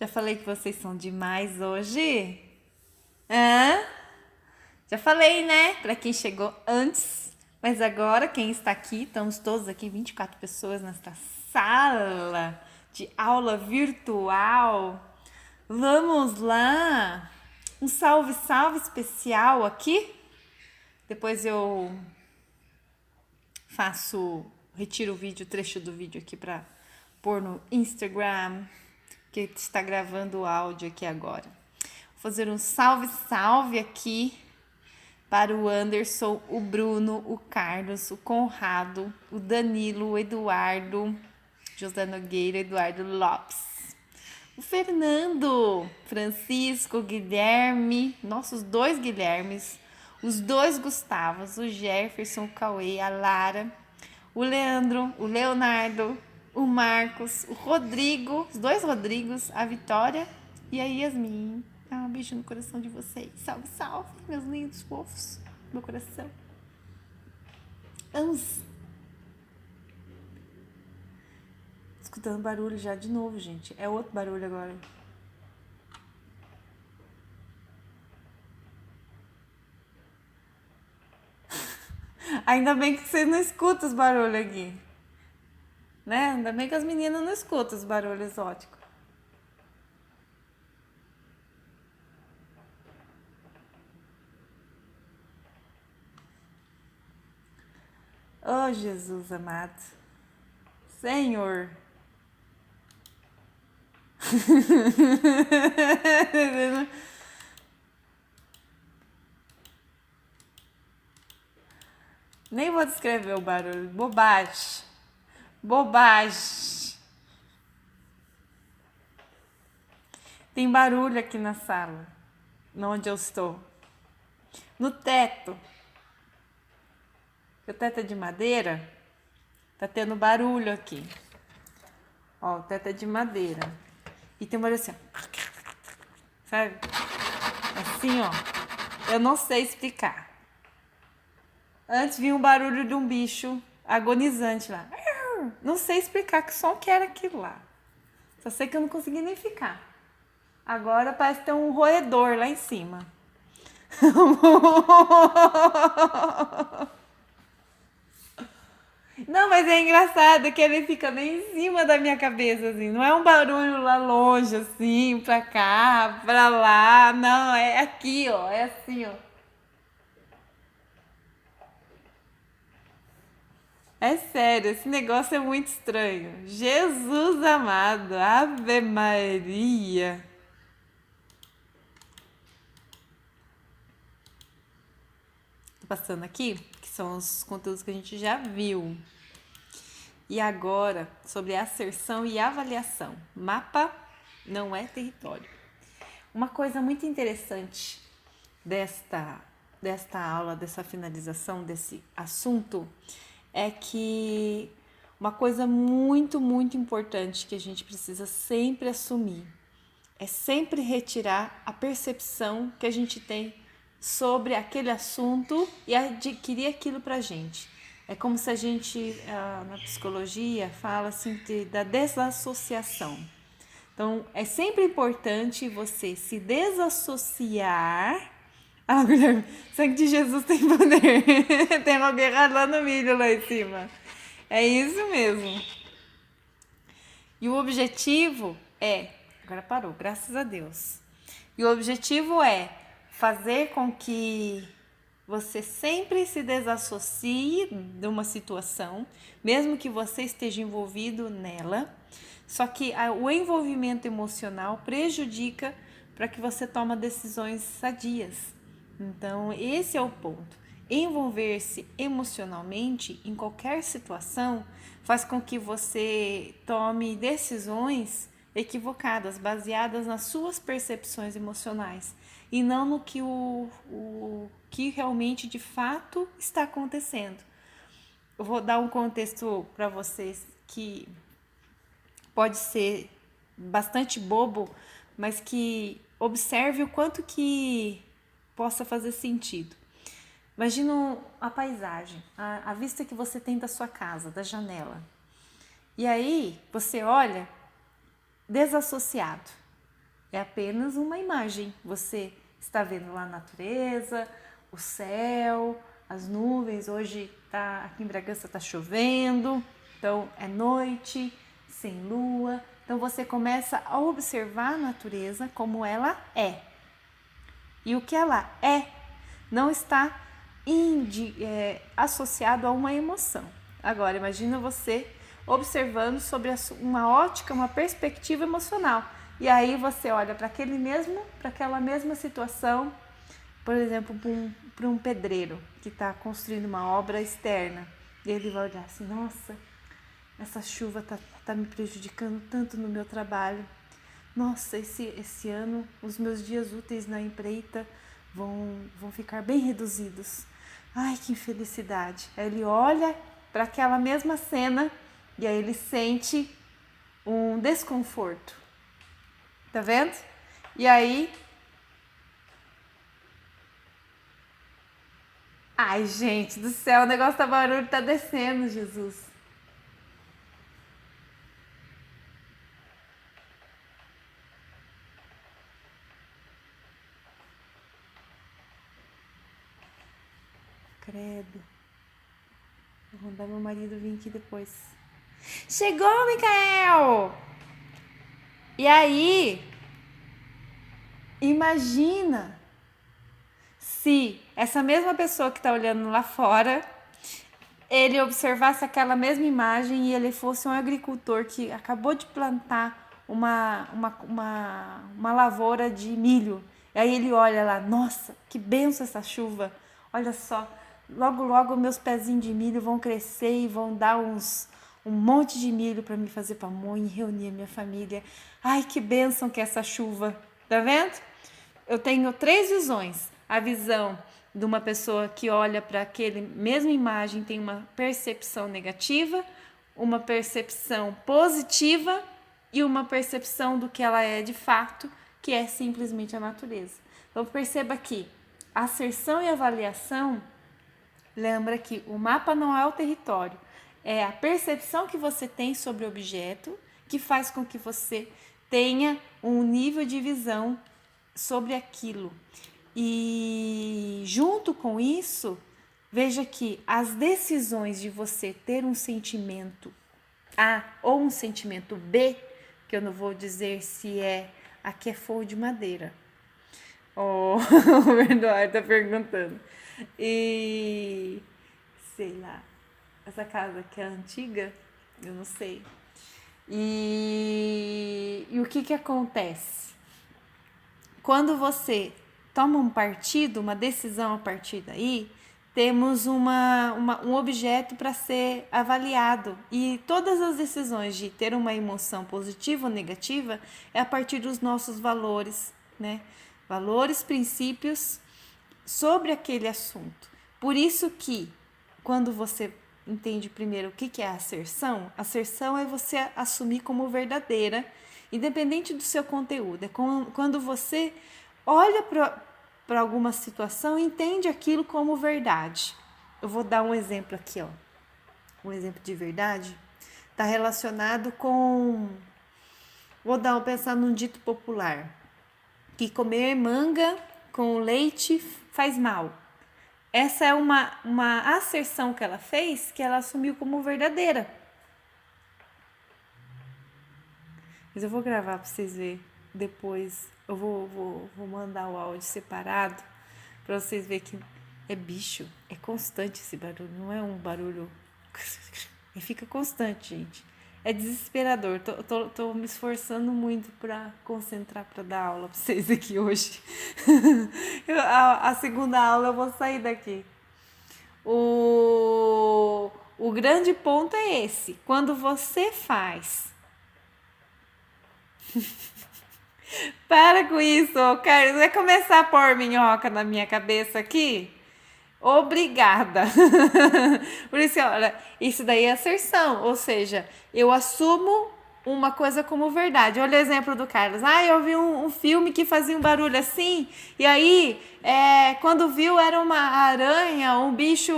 falei que vocês são demais hoje? Hã? Já falei, né? Para quem chegou antes. Mas agora, quem está aqui, estamos todos aqui, 24 pessoas nesta sala de aula virtual. Vamos lá! Um salve, salve especial aqui. Depois eu retiro o vídeo, o trecho do vídeo aqui para pôr no Instagram, que está gravando o áudio aqui agora. Vou fazer um salve, salve aqui para o Anderson, o Bruno, o Carlos, o Conrado, o Danilo, o Eduardo, José Nogueira, Eduardo Lopes, o Fernando, Francisco, o Guilherme, nossos dois Guilhermes, os dois Gustavos, o Jefferson, o Cauê, a Lara, o Leandro, o Leonardo, o Marcos, o Rodrigo, os dois Rodrigos, a Vitória e a Yasmin. Um beijo no coração de vocês. Salve, salve, meus lindos fofos, meu coração. Vamos. Escutando barulho já de novo, gente. É outro barulho agora. Ainda bem que vocês não escutam os barulhos aqui. Né? Ainda bem que as meninas não escutam os barulhos exóticos. Oh, Jesus amado. Senhor. Nem vou descrever o barulho. Bobagem. Bobagem. Tem barulho aqui na sala, onde eu estou. No teto. O teto é de madeira. Tá tendo barulho aqui. Ó, o teto é de madeira. E tem um barulho assim, ó. Sabe? Assim, ó. Eu não sei explicar. Antes vinha um barulho de um bicho agonizante lá. Não sei explicar que som que era aquilo lá. Só sei que eu não consegui nem ficar. Agora parece ter um roedor lá em cima. Não, mas é engraçado que ele fica bem em cima da minha cabeça, assim. Não é um barulho lá longe, assim, pra cá, pra lá. Não, é aqui, ó. É assim, ó. É sério, esse negócio é muito estranho. Jesus amado, Ave Maria. Tô passando aqui, que são os conteúdos que a gente já viu. E agora, sobre asserção e avaliação. Mapa não é território. Uma coisa muito interessante desta aula, dessa finalização desse assunto, é que uma coisa muito, muito importante que a gente precisa sempre assumir é sempre retirar a percepção que a gente tem sobre aquele assunto e adquirir aquilo pra gente. É como se a gente, na psicologia, fala assim da desassociação. Então, é sempre importante você se desassociar. Ah, Guilherme, sangue de Jesus tem poder. Tem algo errado lá no milho, lá em cima. É isso mesmo. E o objetivo é... Agora parou, graças a Deus. E o objetivo é fazer com que você sempre se desassocie de uma situação, mesmo que você esteja envolvido nela. Só que o envolvimento emocional prejudica para que você tome decisões sadias. Então, esse é o ponto. Envolver-se emocionalmente em qualquer situação faz com que você tome decisões equivocadas, baseadas nas suas percepções emocionais e não no que o que realmente de fato está acontecendo. Eu vou dar um contexto para vocês que pode ser bastante bobo, mas que observe o quanto que possa fazer sentido. Imagina a paisagem, a vista que você tem da sua casa, da janela. E aí você olha desassociado. É apenas uma imagem. Você está vendo lá a natureza, o céu, as nuvens. Hoje aqui em Bragança está chovendo, então é noite, sem lua. Então você começa a observar a natureza como ela é. E o que ela é não está associado a uma emoção. Agora, imagina você observando sobre uma ótica, uma perspectiva emocional. E aí você olha para aquela mesma situação, por exemplo, para um pedreiro que está construindo uma obra externa. E ele vai olhar assim, nossa, essa chuva tá me prejudicando tanto no meu trabalho. Nossa, esse ano os meus dias úteis na empreita vão ficar bem reduzidos. Ai, que infelicidade. Aí ele olha para aquela mesma cena e aí ele sente um desconforto. Tá vendo? E aí... Ai, gente do céu, o negócio tá barulho, tá descendo, Jesus. Credo. Vou mandar meu marido vir aqui depois. Chegou, Micael! E aí, imagina se essa mesma pessoa que está olhando lá fora, ele observasse aquela mesma imagem e ele fosse um agricultor que acabou de plantar uma lavoura de milho. E aí ele olha lá, nossa, que benção essa chuva. Olha só, logo, logo meus pezinhos de milho vão crescer e vão dar um monte de milho para me fazer pamonha e reunir a minha família. Ai, que bênção que é essa chuva. Tá vendo? Eu tenho 3 visões. A visão de uma pessoa que olha para aquela mesma imagem, tem uma percepção negativa, uma percepção positiva e uma percepção do que ela é de fato, que é simplesmente a natureza. Então perceba que a asserção e avaliação, lembra que o mapa não é o território, é a percepção que você tem sobre o objeto que faz com que você tenha um nível de visão sobre aquilo. E junto com isso, veja que as decisões de você ter um sentimento A ou um sentimento B, que eu não vou dizer se aqui é fogo de madeira. O Eduardo tá perguntando. E sei lá, essa casa que é antiga, eu não sei. E o que acontece? Quando você toma um partido, uma decisão a partir daí, temos um objeto para ser avaliado. E todas as decisões de ter uma emoção positiva ou negativa é a partir dos nossos valores, né? Valores, princípios sobre aquele assunto. Por isso que, quando você entende primeiro o que é a asserção é você assumir como verdadeira, independente do seu conteúdo. É quando você olha para alguma situação e entende aquilo como verdade. Eu vou dar um exemplo aqui, ó. Um exemplo de verdade está relacionado com... Vou pensar num dito popular. Que comer manga com leite faz mal. Essa é uma asserção que ela fez, que ela assumiu como verdadeira. Mas eu vou gravar para vocês verem depois. Eu vou mandar o áudio separado para vocês verem que é bicho. É constante esse barulho, não é um barulho... E fica constante, gente. É desesperador. Tô me esforçando muito para concentrar para dar aula para vocês aqui hoje. A segunda aula eu vou sair daqui. O grande ponto é esse. Quando você faz... Para com isso, Carlos. Vai começar a pôr minhoca na minha cabeça aqui? Obrigada. Por isso, olha, isso daí é asserção, ou seja, eu assumo uma coisa como verdade. Olha o exemplo do Carlos. Eu vi um filme que fazia um barulho assim, e aí, quando viu, era uma aranha, um bicho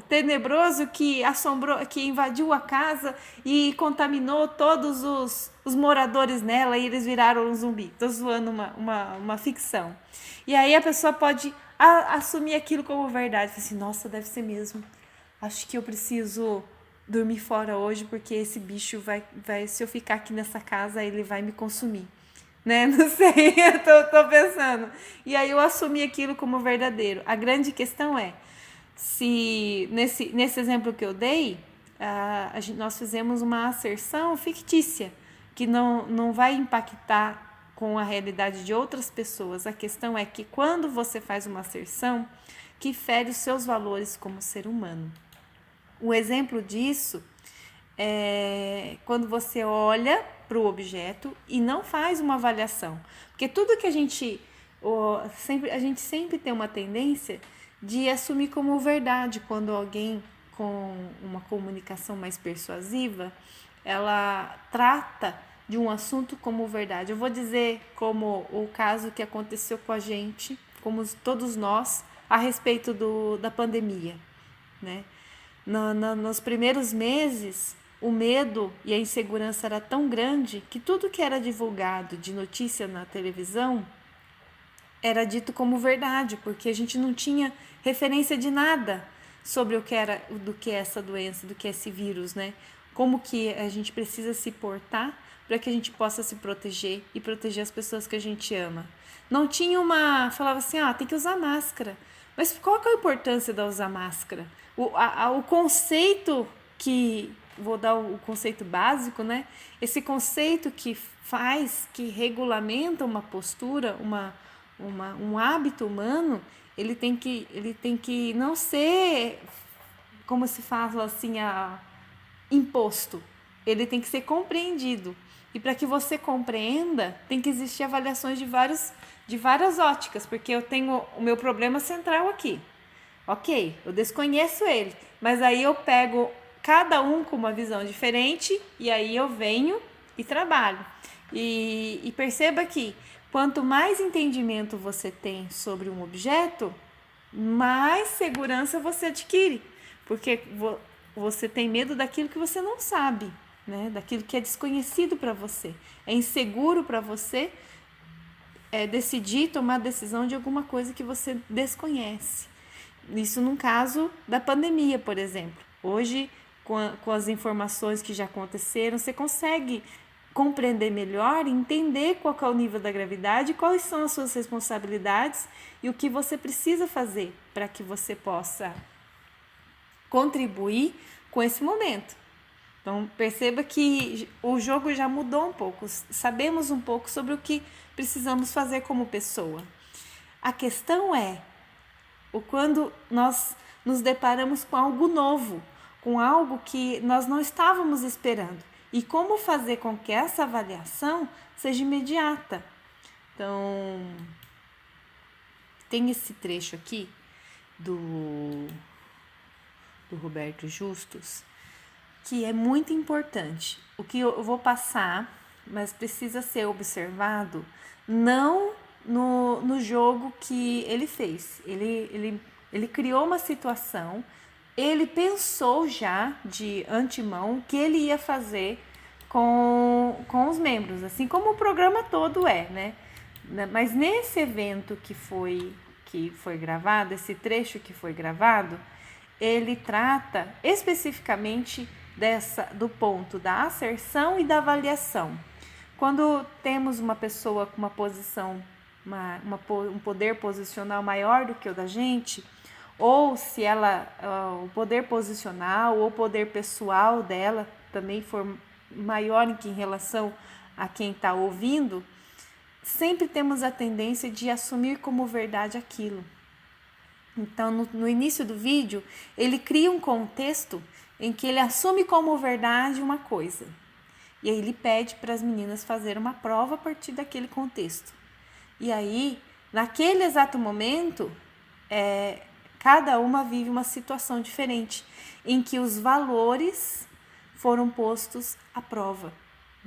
tenebroso que assombrou, que invadiu a casa e contaminou todos os moradores nela, e eles viraram um zumbi. Tô zoando uma ficção. E aí a pessoa pode assumir aquilo como verdade. Fala assim, nossa, deve ser mesmo. Acho que eu preciso dormir fora hoje, porque esse bicho vai, se eu ficar aqui nessa casa, ele vai me consumir. Né? Não sei, eu tô pensando. E aí eu assumi aquilo como verdadeiro. A grande questão é, se nesse exemplo que eu dei, nós fizemos uma asserção fictícia, que não vai impactar com a realidade de outras pessoas. A questão é que quando você faz uma asserção que fere os seus valores como ser humano. Um exemplo disso é quando você olha para o objeto e não faz uma avaliação. Porque tudo que a gente sempre tem uma tendência de assumir como verdade quando alguém com uma comunicação mais persuasiva, ela trata de um assunto como verdade. Eu vou dizer como o caso que aconteceu com a gente, como todos nós, a respeito da pandemia, né? Nos primeiros meses, o medo e a insegurança era tão grande que tudo que era divulgado de notícia na televisão era dito como verdade, porque a gente não tinha referência de nada sobre do que é essa doença, do que é esse vírus, né? Como que a gente precisa se portar para que a gente possa se proteger e proteger as pessoas que a gente ama. Não tinha falava assim, tem que usar máscara. Mas qual que é a importância de usar máscara? O conceito vou dar o conceito básico, né? Esse conceito que regulamenta uma postura, um hábito humano, ele tem que não ser, como se fala assim, imposto. Ele tem que ser compreendido. E para que você compreenda, tem que existir avaliações de várias óticas, porque eu tenho o meu problema central aqui. Ok, eu desconheço ele, mas aí eu pego cada um com uma visão diferente e aí eu venho e trabalho. E perceba que quanto mais entendimento você tem sobre um objeto, mais segurança você adquire, porque você tem medo daquilo que você não sabe, né? Daquilo que é desconhecido para você, é inseguro para você decidir, tomar decisão de alguma coisa que você desconhece. Isso num caso da pandemia, por exemplo. Hoje, com as informações que já aconteceram, você consegue compreender melhor, entender qual é o nível da gravidade, quais são as suas responsabilidades e o que você precisa fazer para que você possa contribuir com esse momento. Então, perceba que o jogo já mudou um pouco, sabemos um pouco sobre o que precisamos fazer como pessoa. A questão é quando nós nos deparamos com algo novo, com algo que nós não estávamos esperando. E como fazer com que essa avaliação seja imediata. Então, tem esse trecho aqui do Roberto Justus, que é muito importante. O que eu vou passar, mas precisa ser observado, não no jogo que ele fez. Ele criou uma situação, ele pensou já de antemão o que ele ia fazer com os membros, assim como o programa todo né? Mas nesse evento que foi gravado, esse trecho que foi gravado, ele trata especificamente do ponto da asserção e da avaliação. Quando temos uma pessoa com uma posição, um poder posicional maior do que o da gente, ou se o poder posicional ou o poder pessoal dela também for maior em relação a quem está ouvindo, sempre temos a tendência de assumir como verdade aquilo. Então, no início do vídeo, ele cria um contexto em que ele assume como verdade uma coisa. E aí ele pede para as meninas fazerem uma prova a partir daquele contexto. E aí, naquele exato momento, cada uma vive uma situação diferente, em que os valores foram postos à prova.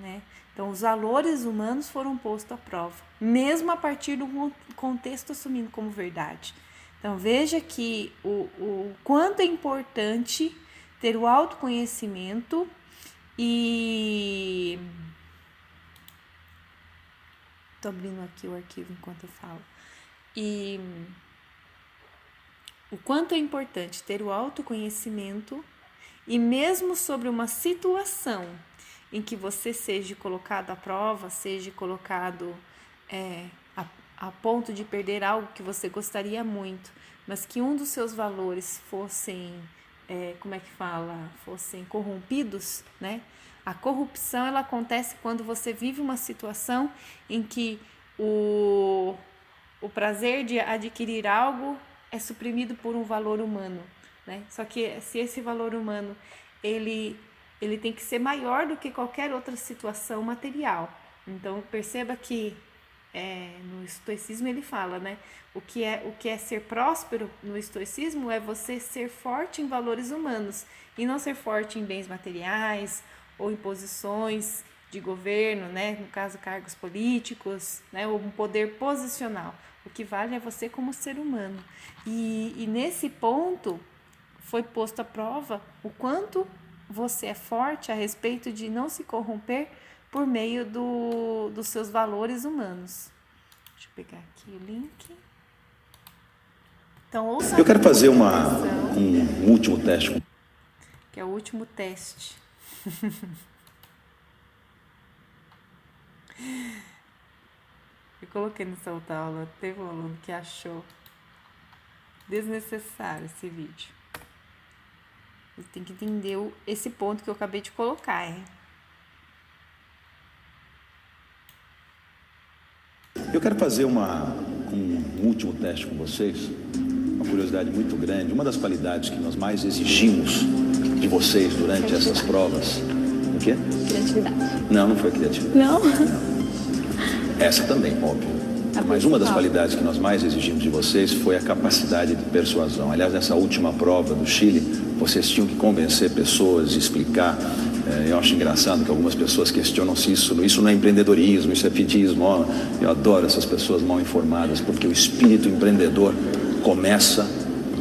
né? Então, os valores humanos foram postos à prova, mesmo a partir do contexto assumindo como verdade. Então, veja que o quanto é importante ter o autoconhecimento e... Estou abrindo aqui o arquivo enquanto eu falo. E o quanto é importante ter o autoconhecimento e mesmo sobre uma situação em que você seja colocado à prova, seja colocado a ponto de perder algo que você gostaria muito, mas que um dos seus valores fossem, fossem corrompidos, né? A corrupção, ela acontece quando você vive uma situação em que o prazer de adquirir algo é suprimido por um valor humano, né? Só que se esse valor humano, ele tem que ser maior do que qualquer outra situação material. Então, perceba que no estoicismo ele fala, né? O que é ser próspero no estoicismo é você ser forte em valores humanos e não ser forte em bens materiais ou em posições de governo, né? No caso, cargos políticos, né? Ou um poder posicional. O que vale é você como ser humano. E nesse ponto foi posto à prova o quanto você é forte a respeito de não se corromper por meio dos seus valores humanos. Deixa eu pegar aqui o link. Então, ouça. Eu quero fazer um último teste. Que é o último teste. Eu coloquei nessa outra aula, teve um aluno que achou desnecessário esse vídeo. Você tem que entender esse ponto que eu acabei de colocar, hein? Eu quero fazer um último teste com vocês, uma curiosidade muito grande. Uma das qualidades que nós mais exigimos de vocês durante essas provas. O quê? Criatividade. Não foi criatividade. Não? Essa também, óbvio. Mas uma das qualidades que nós mais exigimos de vocês foi a capacidade de persuasão. Aliás, nessa última prova do Chile, vocês tinham que convencer pessoas, explicar. Eu acho engraçado que algumas pessoas questionam se isso não é empreendedorismo, isso é pedismo. Eu adoro essas pessoas mal informadas, porque o espírito empreendedor começa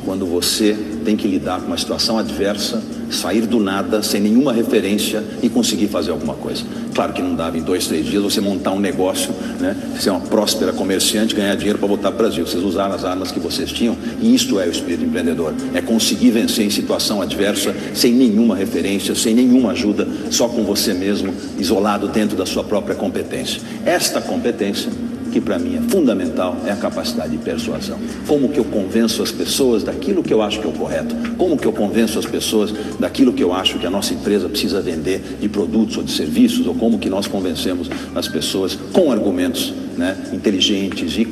quando você tem que lidar com uma situação adversa, sair do nada, sem nenhuma referência e conseguir fazer alguma coisa. Claro que não dava em 2, 3 dias você montar um negócio, né? Ser uma próspera comerciante, ganhar dinheiro para voltar para o Brasil. Vocês usaram as armas que vocês tinham e isto é o espírito empreendedor. É conseguir vencer em situação adversa, sem nenhuma referência, sem nenhuma ajuda, só com você mesmo, isolado dentro da sua própria competência. Esta competência, que para mim é fundamental, é a capacidade de persuasão. Como que eu convenço as pessoas daquilo que eu acho que é o correto? Como que eu convenço as pessoas daquilo que eu acho que a nossa empresa precisa vender de produtos ou de serviços? Ou como que nós convencemos as pessoas com argumentos, né, inteligentes e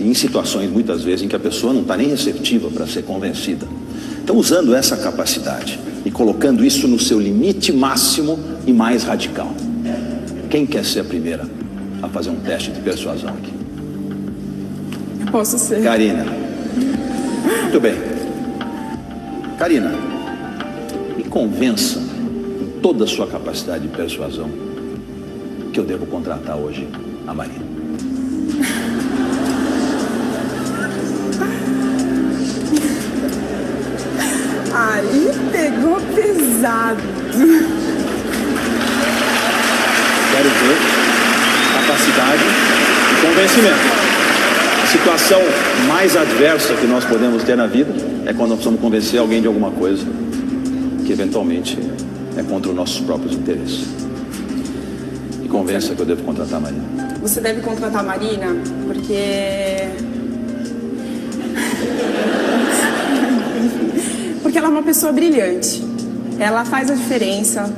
em situações muitas vezes em que a pessoa não está nem receptiva para ser convencida. Então, usando essa capacidade e colocando isso no seu limite máximo e mais radical. Quem quer ser a primeira a fazer um teste de persuasão aqui? Eu posso ser. Karina. Muito bem. Karina, me convença com toda a sua capacidade de persuasão que eu devo contratar hoje a Marina. Aí pegou pesado. Quero ver capacidade e convencimento. A situação mais adversa que nós podemos ter na vida é quando nós precisamos convencer alguém de alguma coisa que eventualmente é contra os nossos próprios interesses. E convença que eu devo contratar a Marina. Você deve contratar a Marina porque ela é uma pessoa brilhante. Ela faz a diferença.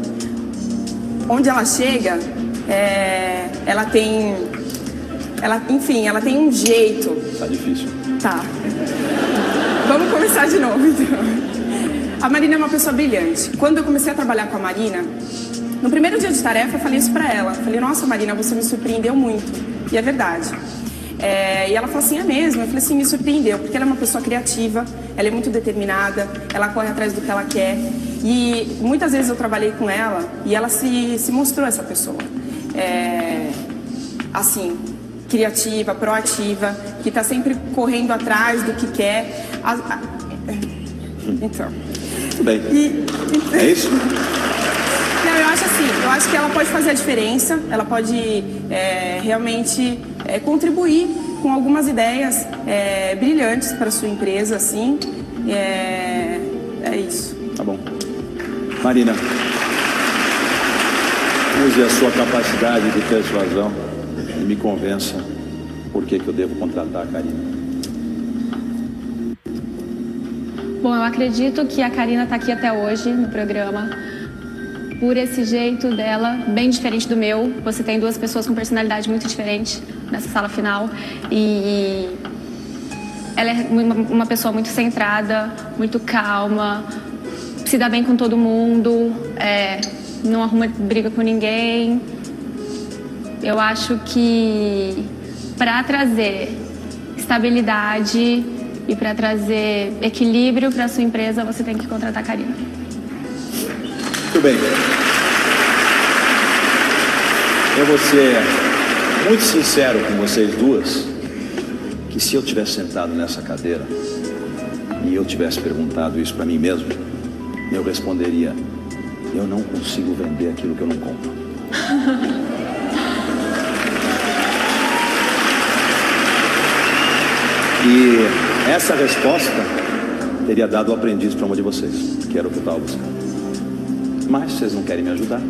Onde ela chega, ela tem um jeito. Tá difícil. Tá. Vamos começar de novo, então. A Marina é uma pessoa brilhante. Quando eu comecei a trabalhar com a Marina, no primeiro dia de tarefa, eu falei isso pra ela. Falei, nossa, Marina, você me surpreendeu muito. E é verdade. E ela falou assim, é mesmo? Eu falei assim, me surpreendeu, porque ela é uma pessoa criativa, ela é muito determinada, ela corre atrás do que ela quer. E muitas vezes eu trabalhei com ela e ela se mostrou essa pessoa. Assim, criativa, proativa, que está sempre correndo atrás do que quer. Então. Tudo bem. É isso? Não, eu acho que ela pode fazer a diferença, ela pode realmente contribuir com algumas ideias brilhantes para a sua empresa, assim. É isso. Tá bom. Marina, use a sua capacidade de persuasão e me convença por que eu devo contratar a Karina. Bom, eu acredito que a Karina está aqui até hoje no programa por esse jeito dela, bem diferente do meu. Você tem duas pessoas com personalidade muito diferente nessa sala final e ela é uma pessoa muito centrada, muito calma, se dá bem com todo mundo, não arruma briga com ninguém. Eu acho que para trazer estabilidade e para trazer equilíbrio para a sua empresa, você tem que contratar a Karina. Muito bem. Eu vou ser muito sincero com vocês duas, que se eu tivesse sentado nessa cadeira e eu tivesse perguntado isso para mim mesmo, eu responderia: eu não consigo vender aquilo que eu não compro. E essa resposta teria dado o aprendiz para uma de vocês, que era o que eu estava buscando. Mas vocês não querem me ajudar.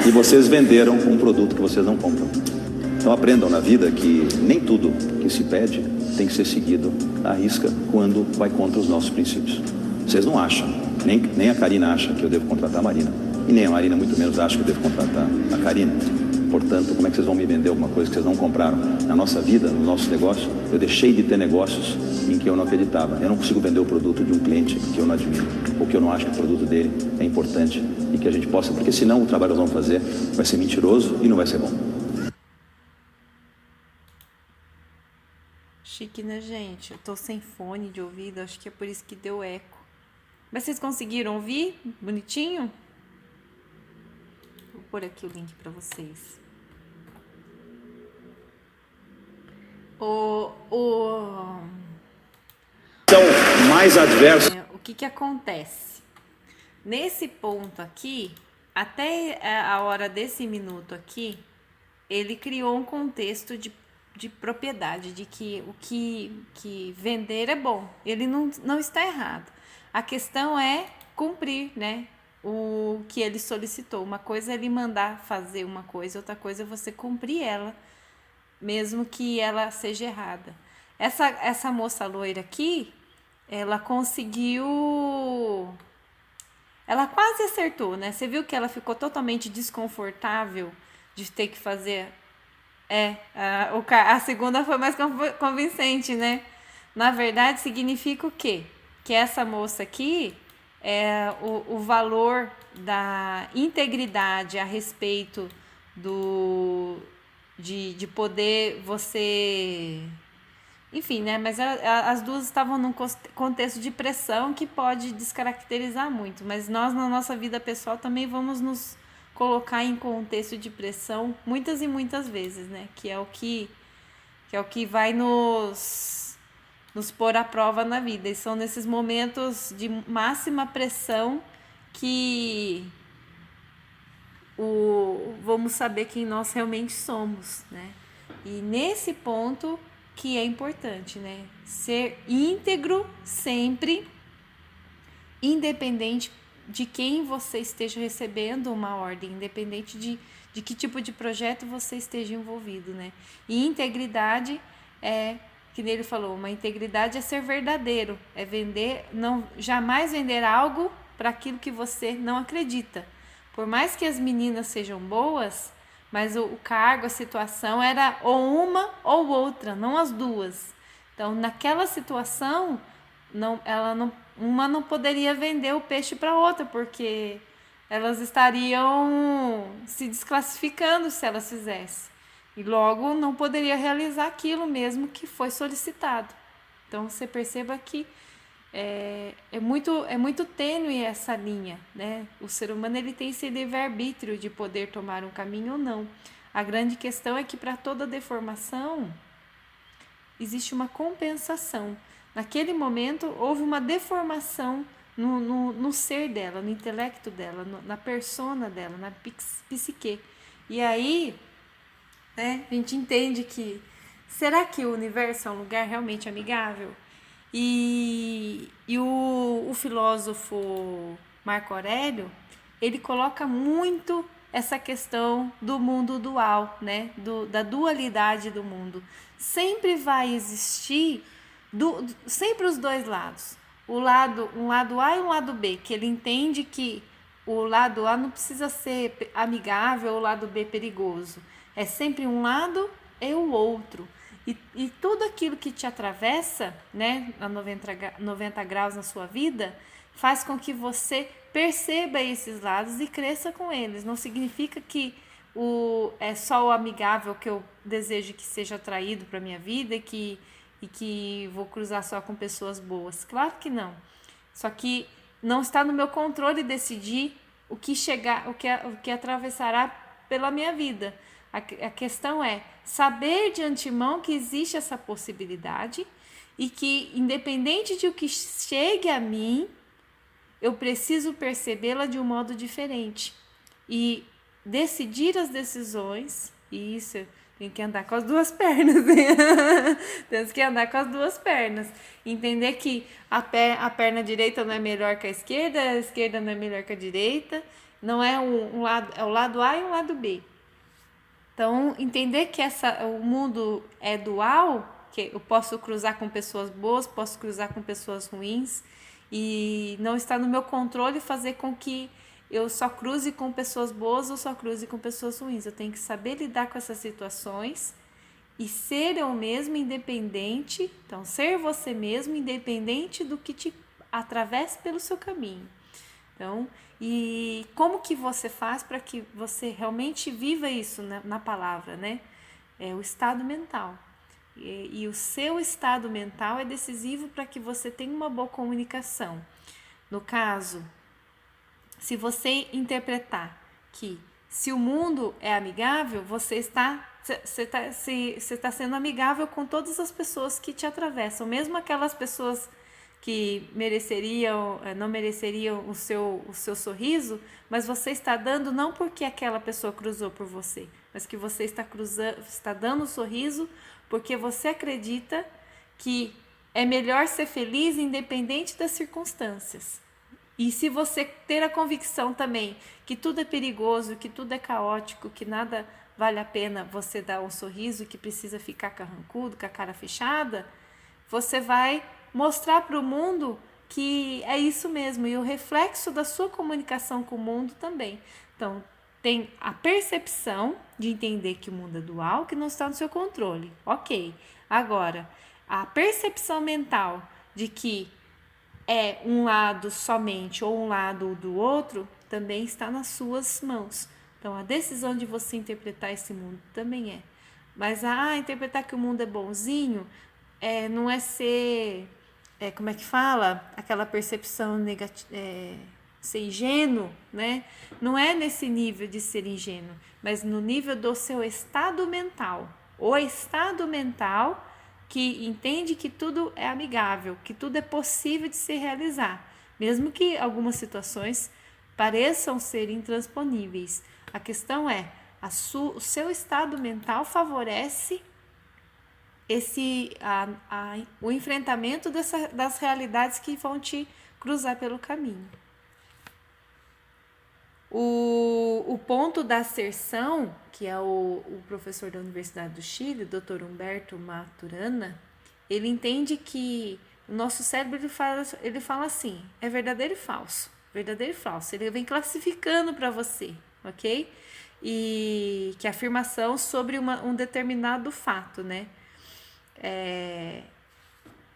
E vocês venderam um produto que vocês não compram. Então aprendam na vida que nem tudo que se pede tem que ser seguido à risca quando vai contra os nossos princípios. Vocês não acham, nem a Karina acha que eu devo contratar a Marina. E nem a Marina muito menos acha que eu devo contratar a Karina. Portanto, como é que vocês vão me vender alguma coisa que vocês não compraram? Na nossa vida, no nosso negócio, eu deixei de ter negócios em que eu não acreditava. Eu não consigo vender o produto de um cliente que eu não admiro, ou que eu não acho que o produto dele é importante e que a gente possa, porque senão o trabalho que nós vamos fazer vai ser mentiroso e não vai ser bom. Chique, né, gente? Eu tô sem fone de ouvido, acho que é por isso que deu eco. Mas vocês conseguiram ouvir? Bonitinho? Vou pôr aqui o link para vocês. Então, mais adverso. O que acontece? Nesse ponto aqui, até a hora desse minuto aqui, ele criou um contexto de propriedade, de que o que vender é bom. Ele não está errado. A questão é cumprir, né, o que ele solicitou. Uma coisa é ele mandar fazer uma coisa, outra coisa é você cumprir ela, mesmo que ela seja errada. Essa moça loira aqui, ela conseguiu... Ela quase acertou, né? Você viu que ela ficou totalmente desconfortável de ter que fazer... A segunda foi mais convincente, né? Na verdade, significa o quê? Que essa moça aqui, o valor da integridade a respeito de poder você... Enfim, né? Mas as duas estavam num contexto de pressão que pode descaracterizar muito. Mas nós, na nossa vida pessoal, também vamos nos colocar em contexto de pressão muitas e muitas vezes, né? Que é o que vai nos pôr à prova na vida. E são nesses momentos de máxima pressão que vamos saber quem nós realmente somos, né? E nesse ponto que é importante, né? Ser íntegro sempre, independente de quem você esteja recebendo uma ordem, independente de que tipo de projeto você esteja envolvido, né? E integridade que ele falou, uma integridade é ser verdadeiro, é vender, jamais vender algo para aquilo que você não acredita. Por mais que as meninas sejam boas, mas o cargo, a situação era ou uma ou outra, não as duas. Então, naquela situação, uma não poderia vender o peixe para outra, porque elas estariam se desclassificando se elas fizessem. E logo não poderia realizar aquilo mesmo que foi solicitado. Então, você perceba que é muito tênue essa linha, né? O ser humano ele tem esse livre-arbítrio de poder tomar um caminho ou não. A grande questão é que para toda deformação existe uma compensação. Naquele momento houve uma deformação no ser dela, no intelecto dela, na persona dela, na psique. E aí, né, a gente entende que será que o universo é um lugar realmente amigável? E o filósofo Marco Aurélio, ele coloca muito essa questão do mundo dual, né? Da dualidade do mundo. Sempre vai existir sempre os dois lados. Um lado A e um lado B, que ele entende que o lado A não precisa ser amigável, o lado B perigoso. É sempre um lado e o outro. E tudo aquilo que te atravessa, né, a 90 graus na sua vida, faz com que você perceba esses lados e cresça com eles. Não significa que é só o amigável que eu desejo que seja atraído para a minha vida e que vou cruzar só com pessoas boas. Claro que não. Só que não está no meu controle decidir o que atravessará pela minha vida. A questão é saber de antemão que existe essa possibilidade e que, independente de o que chegue a mim, eu preciso percebê-la de um modo diferente. E decidir as decisões, e isso tem que andar com as duas pernas. Temos que andar com as duas pernas. Entender que a perna direita não é melhor que a esquerda não é melhor que a direita. Não é é o lado A e o lado B. Então, entender que o mundo é dual, que eu posso cruzar com pessoas boas, posso cruzar com pessoas ruins, e não está no meu controle fazer com que eu só cruze com pessoas boas ou só cruze com pessoas ruins. Eu tenho que saber lidar com essas situações e ser eu mesmo independente. Então, ser você mesmo independente do que te atravesse pelo seu caminho. Então, e como que você faz para que você realmente viva isso na palavra, né? É o estado mental. E o seu estado mental é decisivo para que você tenha uma boa comunicação. No caso, se você interpretar que se o mundo é amigável, você está sendo amigável com todas as pessoas que te atravessam, mesmo aquelas pessoas que não mereceriam o seu sorriso, mas você está dando não porque aquela pessoa cruzou por você, mas que você está dando o sorriso porque você acredita que é melhor ser feliz independente das circunstâncias. E se você ter a convicção também que tudo é perigoso, que tudo é caótico, que nada vale a pena você dar um sorriso, que precisa ficar carrancudo, com a cara fechada, você vai mostrar para o mundo que é isso mesmo, e o reflexo da sua comunicação com o mundo também. Então, tem a percepção de entender que o mundo é dual, que não está no seu controle. Ok. Agora, a percepção mental de que é um lado somente ou um lado do outro, também está nas suas mãos. Então, a decisão de você interpretar esse mundo também é. Mas, interpretar que o mundo é bonzinho, não é ser... como é que fala? Aquela percepção negativa, ser ingênuo, né? Não é nesse nível de ser ingênuo, mas no nível do seu estado mental. O estado mental que entende que tudo é amigável, que tudo é possível de se realizar, mesmo que algumas situações pareçam ser intransponíveis. A questão é, o seu estado mental favorece o enfrentamento das realidades que vão te cruzar pelo caminho. O ponto da asserção, que é o professor da Universidade do Chile, Dr. Humberto Maturana, ele entende que o nosso cérebro ele fala assim, é verdadeiro e falso, verdadeiro e falso. Ele vem classificando para você, ok? E que é afirmação sobre um determinado fato, né?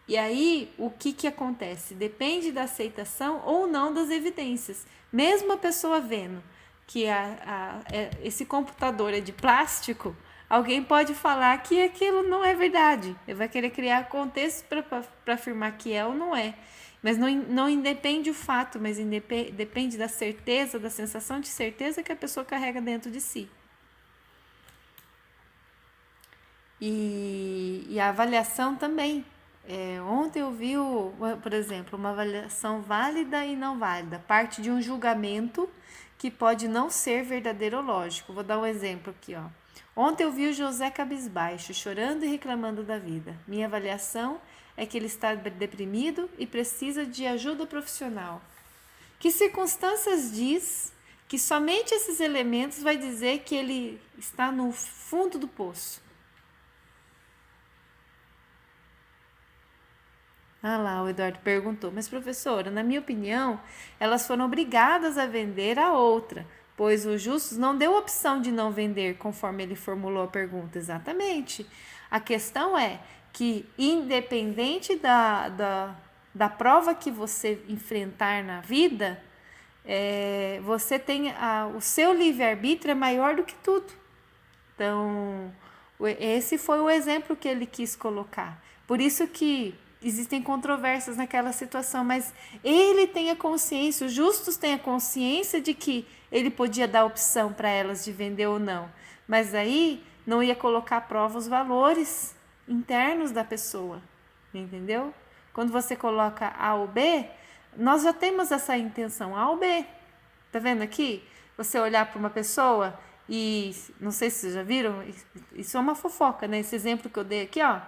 E aí, o que acontece? Depende da aceitação ou não das evidências. Mesmo a pessoa vendo que esse computador é de plástico, alguém pode falar que aquilo não é verdade. Ele vai querer criar contexto para afirmar que é ou não é. Mas não independe o fato, mas depende da certeza, da sensação de certeza que a pessoa carrega dentro de si. E a avaliação também. Ontem eu vi, por exemplo, uma avaliação válida e não válida. Parte de um julgamento que pode não ser verdadeiro ou lógico. Vou dar um exemplo aqui, ó. Ontem eu vi o José cabisbaixo, chorando e reclamando da vida. Minha avaliação é que ele está deprimido e precisa de ajuda profissional. Que circunstâncias diz que somente esses elementos vai dizer que ele está no fundo do poço? Ah lá, o Eduardo perguntou, mas professora, na minha opinião, elas foram obrigadas a vender a outra, pois o Justus não deu opção de não vender, conforme ele formulou a pergunta. Exatamente. A questão é que, independente da prova que você enfrentar na vida, você tem o seu livre-arbítrio é maior do que tudo. Então, esse foi o exemplo que ele quis colocar. Por isso que existem controvérsias naquela situação, mas ele tem a consciência, os Justus têm a consciência de que ele podia dar opção para elas de vender ou não, mas aí não ia colocar à prova os valores internos da pessoa, entendeu? Quando você coloca A ou B, nós já temos essa intenção, A ou B. Tá vendo aqui? Você olhar para uma pessoa e, não sei se vocês já viram, isso é uma fofoca, né? Esse exemplo que eu dei aqui, ó.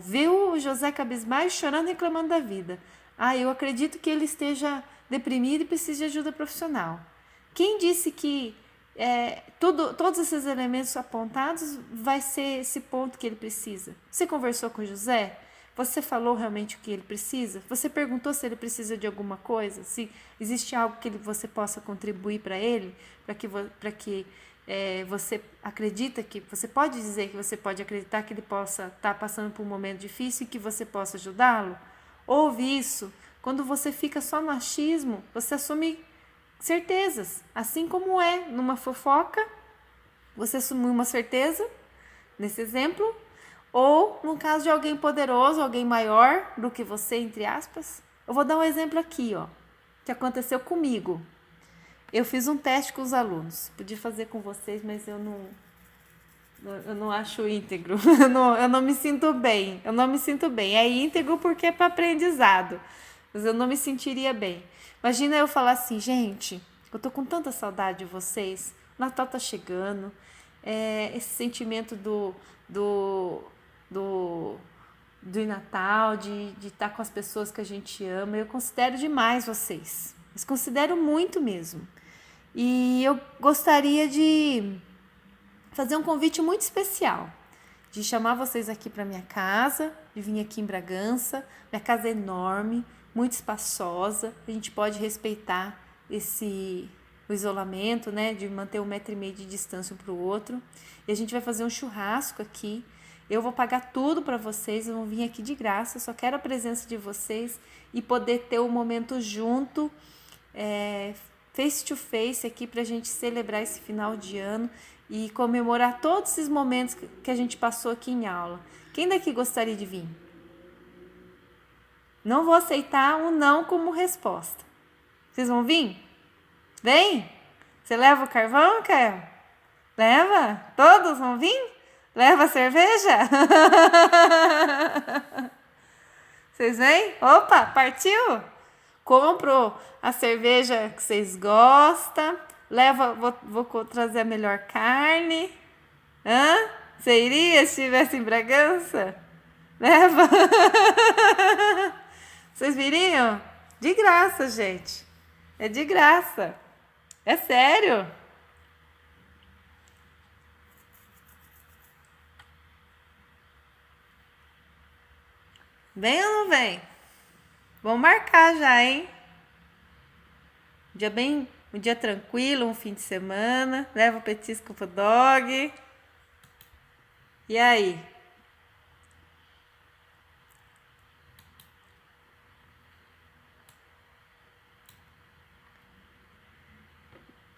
Viu o José cabisbaixo chorando e reclamando da vida. Eu acredito que ele esteja deprimido e precisa de ajuda profissional. Quem disse que todos esses elementos apontados vai ser esse ponto que ele precisa? Você conversou com o José? Você falou realmente o que ele precisa? Você perguntou se ele precisa de alguma coisa? Se existe algo que você possa contribuir para ele? Para que você acredita que, você pode dizer que você pode acreditar que ele possa estar passando por um momento difícil e que você possa ajudá-lo? Ouve isso. Quando você fica só no achismo, você assume certezas. Assim como numa fofoca, você assumiu uma certeza, nesse exemplo, ou no caso de alguém poderoso, alguém maior do que você, entre aspas. Eu vou dar um exemplo aqui, ó, que aconteceu comigo. Eu fiz um teste com os alunos. Podia fazer com vocês, mas eu não acho íntegro. Eu não me sinto bem. É íntegro porque é para aprendizado. Mas eu não me sentiria bem. Imagina eu falar assim, gente, eu tô com tanta saudade de vocês. O Natal tá chegando. Esse sentimento do Natal, de estar com as pessoas que a gente ama. Eu considero demais vocês. Mas considero muito mesmo. E eu gostaria de fazer um convite muito especial, de chamar vocês aqui para minha casa, de vir aqui em Bragança. Minha casa é enorme, muito espaçosa, a gente pode respeitar o isolamento, né, de manter 1,5 metro de distância um para o outro. E a gente vai fazer um churrasco aqui. Eu vou pagar tudo para vocês, eu vou vir aqui de graça, eu só quero a presença de vocês e poder ter um momento junto, face to face aqui para a gente celebrar esse final de ano e comemorar todos esses momentos que a gente passou aqui em aula. Quem daqui gostaria de vir? Não vou aceitar um não como resposta. Vocês vão vir? Vem? Você leva o carvão, Kael? Leva? Todos vão vir? Leva a cerveja? Vocês vêm? Opa, partiu? Compro a cerveja que vocês gostam, vou trazer a melhor carne. Você iria se estivesse em Bragança? Leva. Vocês viriam? De graça, gente. É de graça. É sério. Vem ou não vem? Vamos marcar já, hein? Um dia tranquilo, um fim de semana. Leva o petisco pro dog. E aí?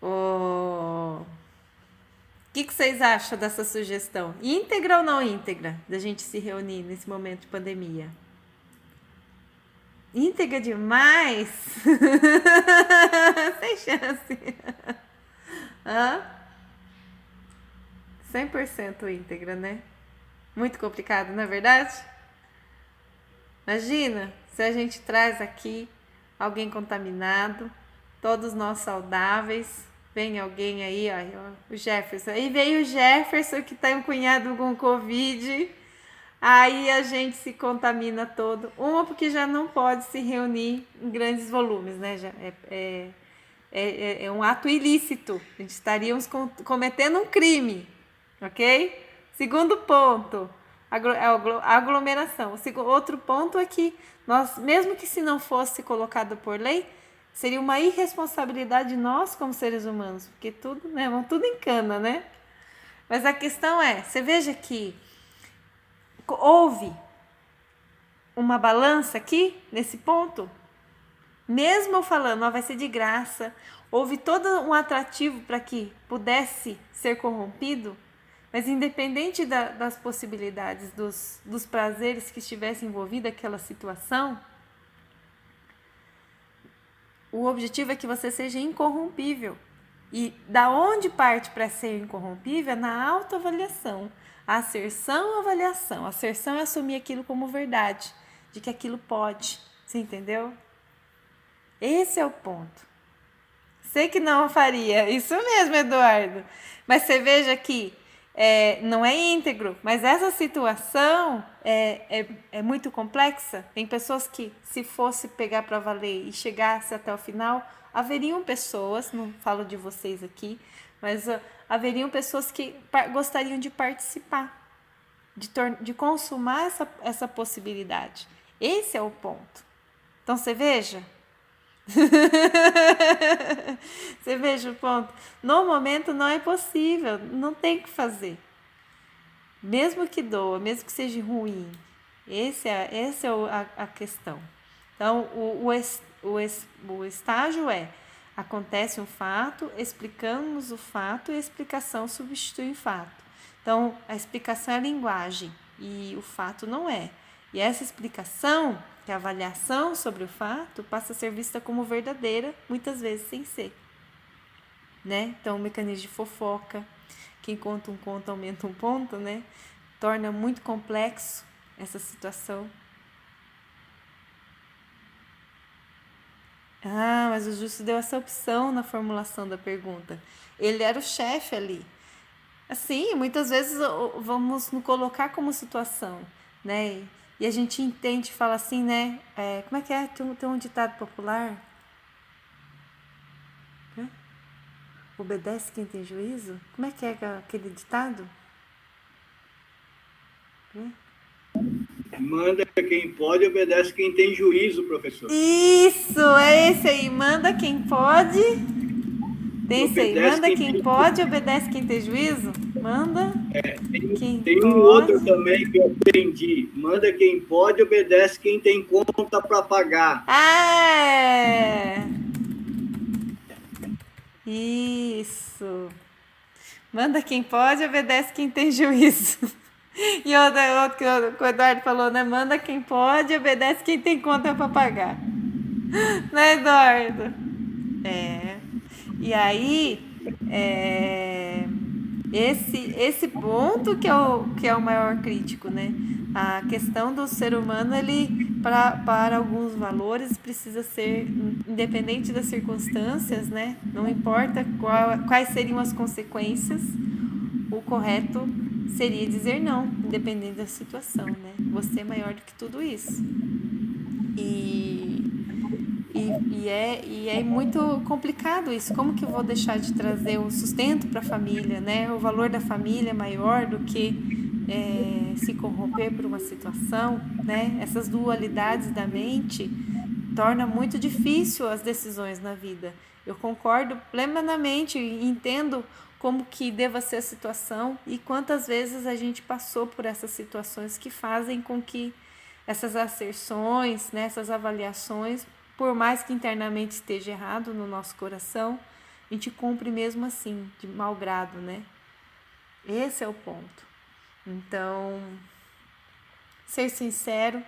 O que vocês acham dessa sugestão? Íntegra ou não íntegra? Da gente se reunir nesse momento de pandemia? íntegra demais. Sem chance. Hã? 100% íntegra, né? Muito complicado, não é verdade? Imagina se a gente traz aqui alguém contaminado, todos nós saudáveis, vem alguém aí, ó, o Jefferson. Aí veio o Jefferson que tá empunhado com Covid, aí a gente se contamina todo. Uma porque já não pode se reunir em grandes volumes, né? Já é um ato ilícito, a gente estaríamos cometendo um crime, ok? Segundo ponto, a aglomeração. Outro ponto é que nós, mesmo que se não fosse colocado por lei, seria uma irresponsabilidade de nós como seres humanos, porque tudo, né, tudo encana, né? Mas a questão é, você veja que houve uma balança aqui, nesse ponto, mesmo falando, ó, vai ser de graça, houve todo um atrativo para que pudesse ser corrompido, mas independente das possibilidades, dos prazeres que estivessem envolvidos naquela situação, o objetivo é que você seja incorrompível. E da onde parte para ser incorrompível é na autoavaliação. A asserção, avaliação. A asserção é assumir aquilo como verdade, de que aquilo pode. Você entendeu? Esse é o ponto. Sei que não faria. Isso mesmo, Eduardo. Mas você veja que não é íntegro, mas essa situação é muito complexa. Tem pessoas que, se fosse pegar para valer e chegasse até o final, haveriam pessoas, não falo de vocês aqui, mas haveriam pessoas que gostariam de participar, de consumar essa possibilidade. Esse é o ponto. Então, você veja. Você veja o ponto. No momento não é possível, não tem o que fazer. Mesmo que doa, mesmo que seja ruim. Essa é a questão. Então, o estágio acontece um fato, explicamos o fato e a explicação substitui o fato. Então, a explicação é a linguagem e o fato não é. E essa explicação, que é a avaliação sobre o fato, passa a ser vista como verdadeira, muitas vezes sem ser. Né? Então, o mecanismo de fofoca, quem conta um conto aumenta um ponto, né? Torna muito complexo essa situação. Ah, mas o Justo deu essa opção na formulação da pergunta. Ele era o chefe ali. Assim, muitas vezes vamos nos colocar como situação, né? E a gente entende e fala assim, né? Como é que é? Tem um ditado popular? Obedece quem tem juízo? Como é que é aquele ditado? Manda quem pode, obedece quem tem juízo, professor. Isso, é esse aí. Manda quem pode. Tem esse aí. Manda quem pode, obedece quem tem juízo. Manda tem um outro também que eu aprendi. Manda quem pode, obedece quem tem conta para pagar. Isso. Manda quem pode, obedece quem tem juízo. E outro que o Eduardo falou, né? Manda quem pode, obedece quem tem conta para pagar. Né, Eduardo? E aí, esse ponto que é o maior crítico, né? A questão do ser humano, ele, para alguns valores, precisa ser, independente das circunstâncias, né? Não importa quais seriam as consequências, o correto seria dizer não, independente da situação, né? Você é maior do que tudo isso. E é muito complicado isso. Como que eu vou deixar de trazer o sustento para a família, né? O valor da família é maior do que se corromper por uma situação, né? Essas dualidades da mente torna muito difícil as decisões na vida. Eu concordo plenamente e entendo como que deva ser a situação e quantas vezes a gente passou por essas situações que fazem com que essas asserções, né, essas avaliações, por mais que internamente esteja errado no nosso coração, a gente cumpre mesmo assim, de mau grado, né? Esse é o ponto. Então, ser sincero,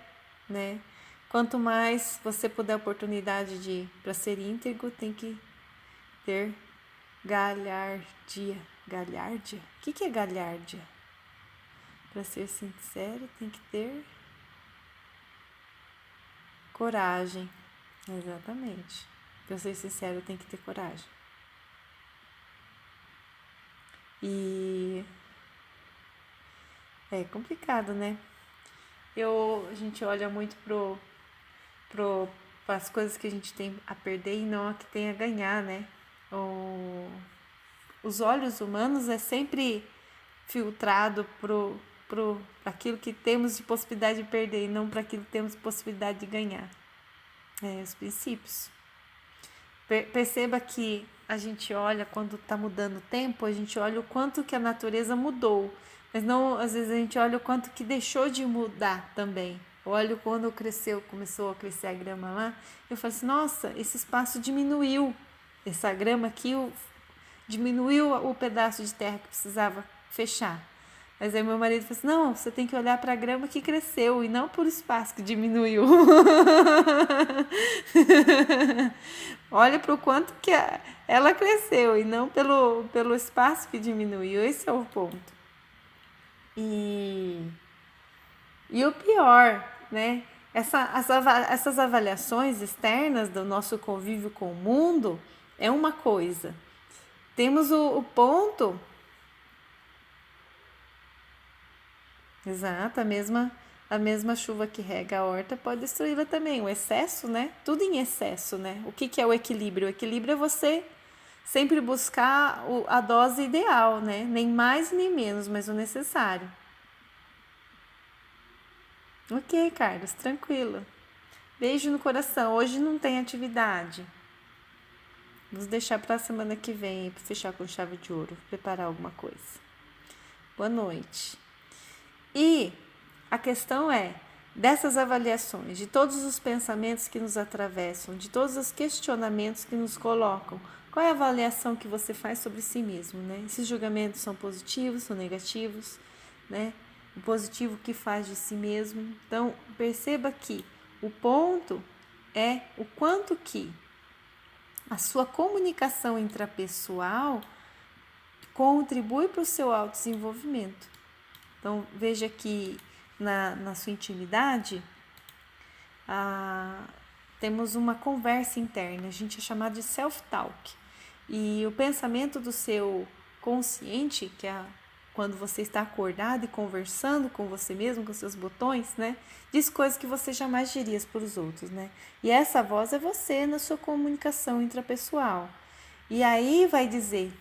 né, Quanto mais você puder a oportunidade de para ser íntegro, tem que ter galhardia. Galhardia? O que é galhardia? Para ser sincero, tem que ter coragem. Exatamente. Para ser sincero, tem que ter coragem. E é complicado, né? A gente olha muito para as coisas que a gente tem a perder e não a que tem a ganhar, né? Os olhos humanos é sempre filtrado para aquilo que temos de possibilidade de perder e não para aquilo que temos de possibilidade de ganhar. Os princípios. Perceba que a gente olha, quando está mudando o tempo, a gente olha o quanto que a natureza mudou, mas não, às vezes a gente olha o quanto que deixou de mudar também. Olha quando começou a crescer a grama lá, eu falo assim, nossa, esse espaço diminuiu, essa grama aqui diminuiu o pedaço de terra que precisava fechar. Mas aí meu marido falou assim, não, você tem que olhar para a grama que cresceu e não por espaço que diminuiu. Olha para o quanto que ela cresceu e não pelo espaço que diminuiu. Esse é o ponto. E o pior, né? Essas avaliações externas do nosso convívio com o mundo é uma coisa. Temos o ponto... Exato, a mesma chuva que rega a horta pode destruí-la também. O excesso, né? Tudo em excesso, né? O que é o equilíbrio? O equilíbrio é você sempre buscar a dose ideal, né? Nem mais nem menos, mas o necessário. Ok, Carlos, tranquilo. Beijo no coração. Hoje não tem atividade. Vamos deixar para a semana que vem para fechar com chave de ouro, preparar alguma coisa. Boa noite. E a questão é, dessas avaliações, de todos os pensamentos que nos atravessam, de todos os questionamentos que nos colocam, qual é a avaliação que você faz sobre si mesmo, né? Esses julgamentos são positivos, são negativos, né? O positivo que faz de si mesmo. Então, perceba que o ponto é o quanto que a sua comunicação intrapessoal contribui para o seu autodesenvolvimento. Então, veja que na sua intimidade, temos uma conversa interna, a gente é chamado de self-talk. E o pensamento do seu consciente, que é quando você está acordado e conversando com você mesmo, com seus botões, né? Diz coisas que você jamais diria para os outros, né? E essa voz é você na sua comunicação intrapessoal. E aí vai dizer...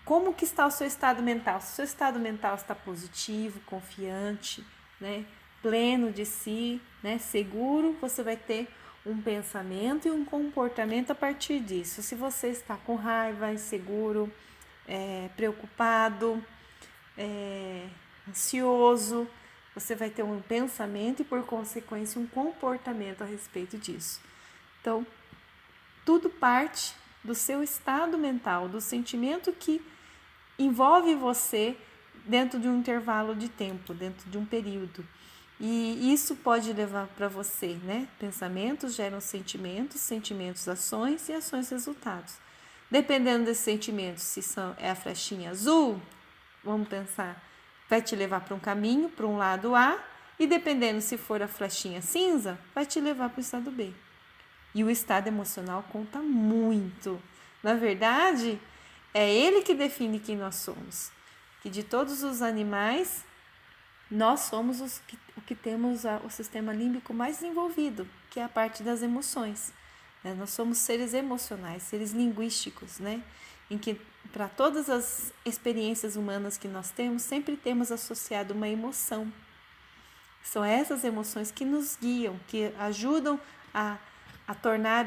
Como que está o seu estado mental? Se o seu estado mental está positivo, confiante, né, pleno de si, né, seguro, você vai ter um pensamento e um comportamento a partir disso. Se você está com raiva, inseguro, preocupado, ansioso, você vai ter um pensamento e, por consequência, um comportamento a respeito disso. Então, tudo parte do seu estado mental, do sentimento que envolve você dentro de um intervalo de tempo, dentro de um período. E isso pode levar para você, né? Pensamentos geram sentimentos, sentimentos ações e ações resultados. Dependendo desses sentimentos, se é a flechinha azul, vamos pensar, vai te levar para um caminho, para um lado A, e dependendo se for a flechinha cinza, vai te levar para o estado B. E o estado emocional conta muito. Na verdade, é ele que define quem nós somos. Que de todos os animais, nós somos o que temos o sistema límbico mais desenvolvido, que é a parte das emoções. Nós somos seres emocionais, seres linguísticos, né? Em que para todas as experiências humanas que nós temos, sempre temos associado uma emoção. São essas emoções que nos guiam, que ajudam a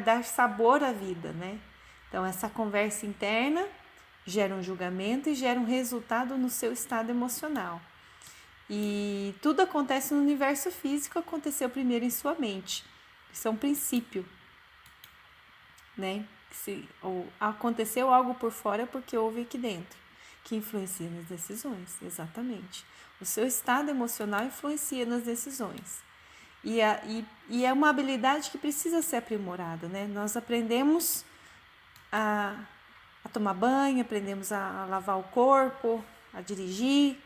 dar sabor à vida, né? Então, essa conversa interna gera um julgamento e gera um resultado no seu estado emocional. E tudo acontece no universo físico, aconteceu primeiro em sua mente. Isso é um princípio, né? Ou aconteceu algo por fora porque houve aqui dentro, que influencia nas decisões, exatamente. O seu estado emocional influencia nas decisões. E é uma habilidade que precisa ser aprimorada, né? Nós aprendemos a tomar banho, aprendemos a lavar o corpo, a dirigir,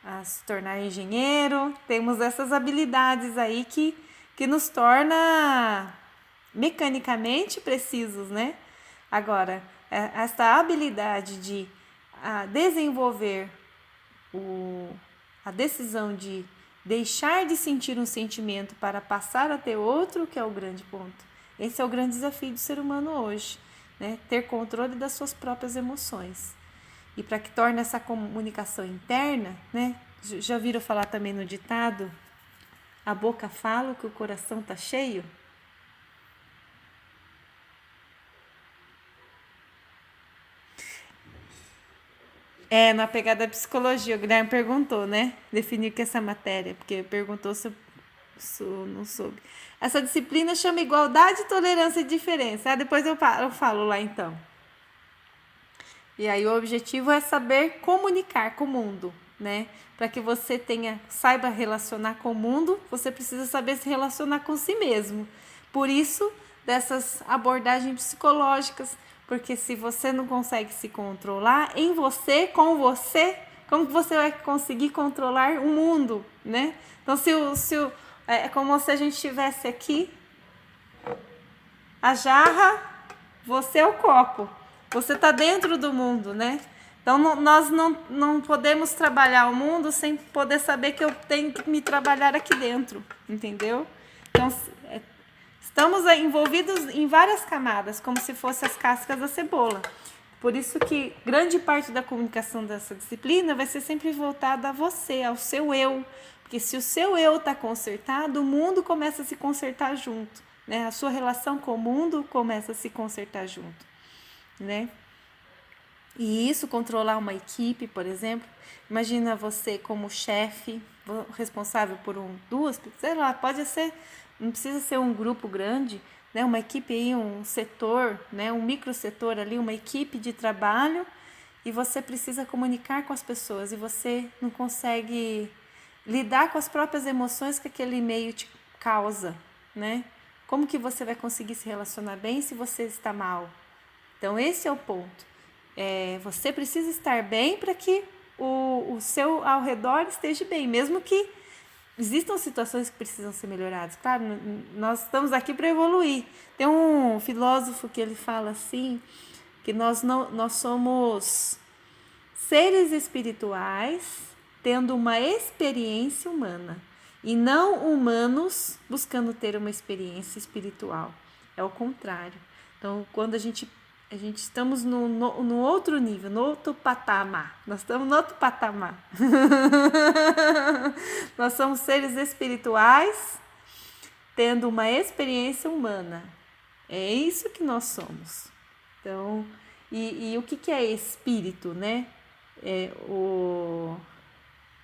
a se tornar engenheiro. Temos essas habilidades aí que nos torna mecanicamente precisos, né? Agora, essa habilidade de desenvolver a decisão de deixar de sentir um sentimento para passar a ter outro, que é o grande ponto. Esse é o grande desafio do ser humano hoje, né? Ter controle das suas próprias emoções. E para que torne essa comunicação interna, né? Já viram falar também no ditado, a boca fala que o coração está cheio? Na pegada da psicologia, o Guilherme perguntou, né? Definir que essa matéria, porque perguntou se eu não soube. Essa disciplina chama igualdade, tolerância e diferença. Depois eu falo lá então. E aí o objetivo é saber comunicar com o mundo, né? Para que você saiba relacionar com o mundo, você precisa saber se relacionar com si mesmo. Por isso, dessas abordagens psicológicas, porque se você não consegue se controlar em você, com você, como que você vai conseguir controlar o mundo, né? Então, é como se a gente tivesse aqui a jarra, você é o copo. Você está dentro do mundo, né? Então, nós não podemos trabalhar o mundo sem poder saber que eu tenho que me trabalhar aqui dentro, entendeu? Então, estamos envolvidos em várias camadas, como se fossem as cascas da cebola. Por isso que grande parte da comunicação dessa disciplina vai ser sempre voltada a você, ao seu eu. Porque se o seu eu está consertado, o mundo começa a se consertar junto, né? A sua relação com o mundo começa a se consertar junto, né? E isso, controlar uma equipe, por exemplo, imagina você como chefe, responsável por duas, sei lá, pode ser, não precisa ser um grupo grande, né? Uma equipe aí, um setor, né? Um microsetor ali, uma equipe de trabalho, e você precisa comunicar com as pessoas e você não consegue lidar com as próprias emoções que aquele meio te causa, né? Como que você vai conseguir se relacionar bem se você está mal? Então, esse é o ponto. Você precisa estar bem para que o seu ao redor esteja bem, mesmo que existam situações que precisam ser melhoradas. Claro, nós estamos aqui para evoluir. Tem um filósofo que ele fala assim, que nós somos seres espirituais tendo uma experiência humana e não humanos buscando ter uma experiência espiritual. É o contrário. Então, quando a gente estamos no outro nível, no outro patamar. Nós estamos no outro patamar. Nós somos seres espirituais tendo uma experiência humana. É isso que nós somos. Então, e o que é espírito, né?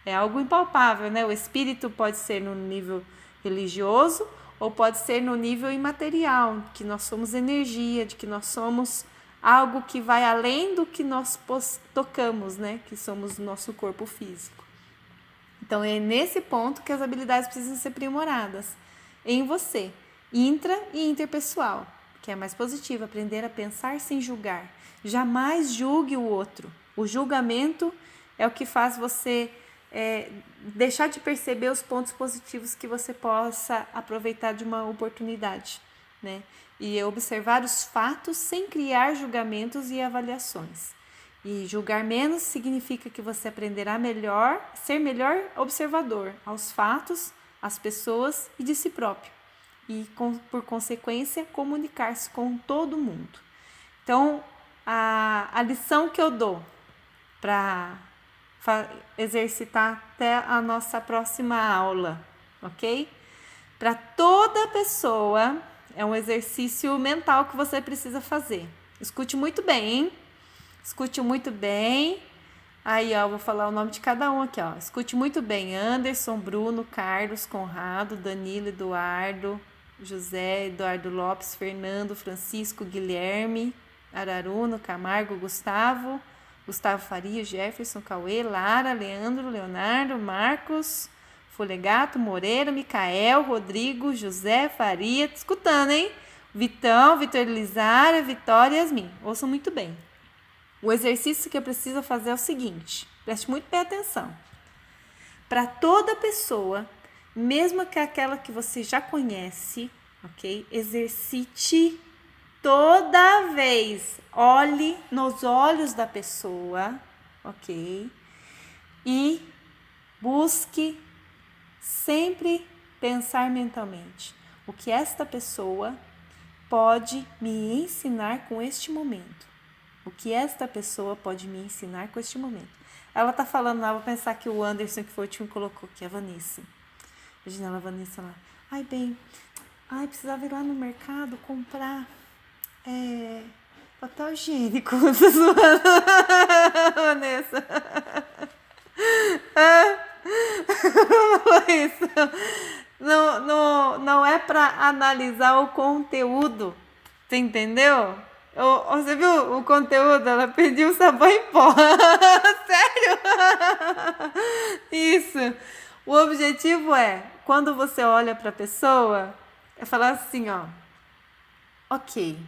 É algo impalpável, né? O espírito pode ser no nível religioso ou pode ser no nível imaterial, que nós somos energia, de que nós somos algo que vai além do que nós tocamos, né? Que somos o nosso corpo físico. Então, é nesse ponto que as habilidades precisam ser aprimoradas em você, intra e interpessoal, que é mais positivo, aprender a pensar sem julgar. Jamais julgue o outro. O julgamento é o que faz você deixar de perceber os pontos positivos que você possa aproveitar de uma oportunidade, né? E observar os fatos sem criar julgamentos e avaliações. E julgar menos significa que você aprenderá ser melhor observador aos fatos, às pessoas e de si próprio. E, por consequência, comunicar-se com todo mundo. Então, a lição que eu dou para exercitar até a nossa próxima aula, ok? Para toda pessoa, é um exercício mental que você precisa fazer. Escute muito bem, hein? Escute muito bem. Aí, ó, vou falar o nome de cada um aqui, ó. Escute muito bem. Anderson, Bruno, Carlos, Conrado, Danilo, Eduardo, José, Eduardo Lopes, Fernando, Francisco, Guilherme, Araruno, Camargo, Gustavo Faria, Jefferson, Cauê, Lara, Leandro, Leonardo, Marcos, Folegato, Moreira, Micael, Rodrigo, José, Faria, escutando, hein? Vitão, Vitor Elisária, Vitória e Yasmin. Ouçam muito bem. O exercício que eu preciso fazer é o seguinte, preste muito bem atenção. Para toda pessoa, mesmo que aquela que você já conhece, ok? Exercite toda vez. Olhe nos olhos da pessoa, ok? E busque sempre pensar mentalmente o que esta pessoa pode me ensinar com este momento. O que esta pessoa pode me ensinar com este momento. Ela tá falando lá, vou pensar que o Anderson, que foi o último, colocou aqui, a Vanessa. Imagina ela, a Vanessa lá. Precisava ir lá no mercado comprar papel higiênico. Vanessa. Isso. Não é para analisar o conteúdo. Você entendeu? Você viu o conteúdo? Ela pediu sabão em pó. Sério? Isso. O objetivo é, quando você olha para a pessoa, é falar assim, ó. Ok,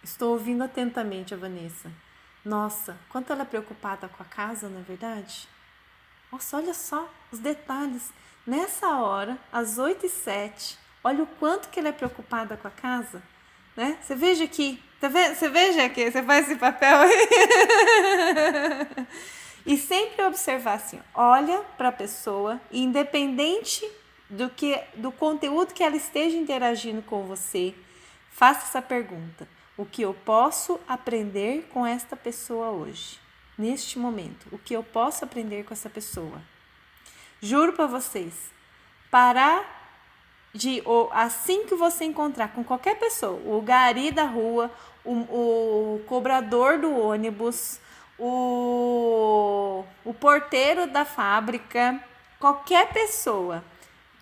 estou ouvindo atentamente a Vanessa. Nossa, quanto ela é preocupada com a casa, não é verdade? Nossa, olha só os detalhes. Nessa hora, às 8h07, olha o quanto que ela é preocupada com a casa. Né? Você veja aqui. Você veja aqui, você faz esse papel aí. E sempre observar assim, olha para a pessoa, independente do conteúdo que ela esteja interagindo com você, faça essa pergunta. O que eu posso aprender com esta pessoa hoje? Neste momento, o que eu posso aprender com essa pessoa? Juro para vocês, assim que você encontrar com qualquer pessoa, o gari da rua, o cobrador do ônibus, o porteiro da fábrica, qualquer pessoa,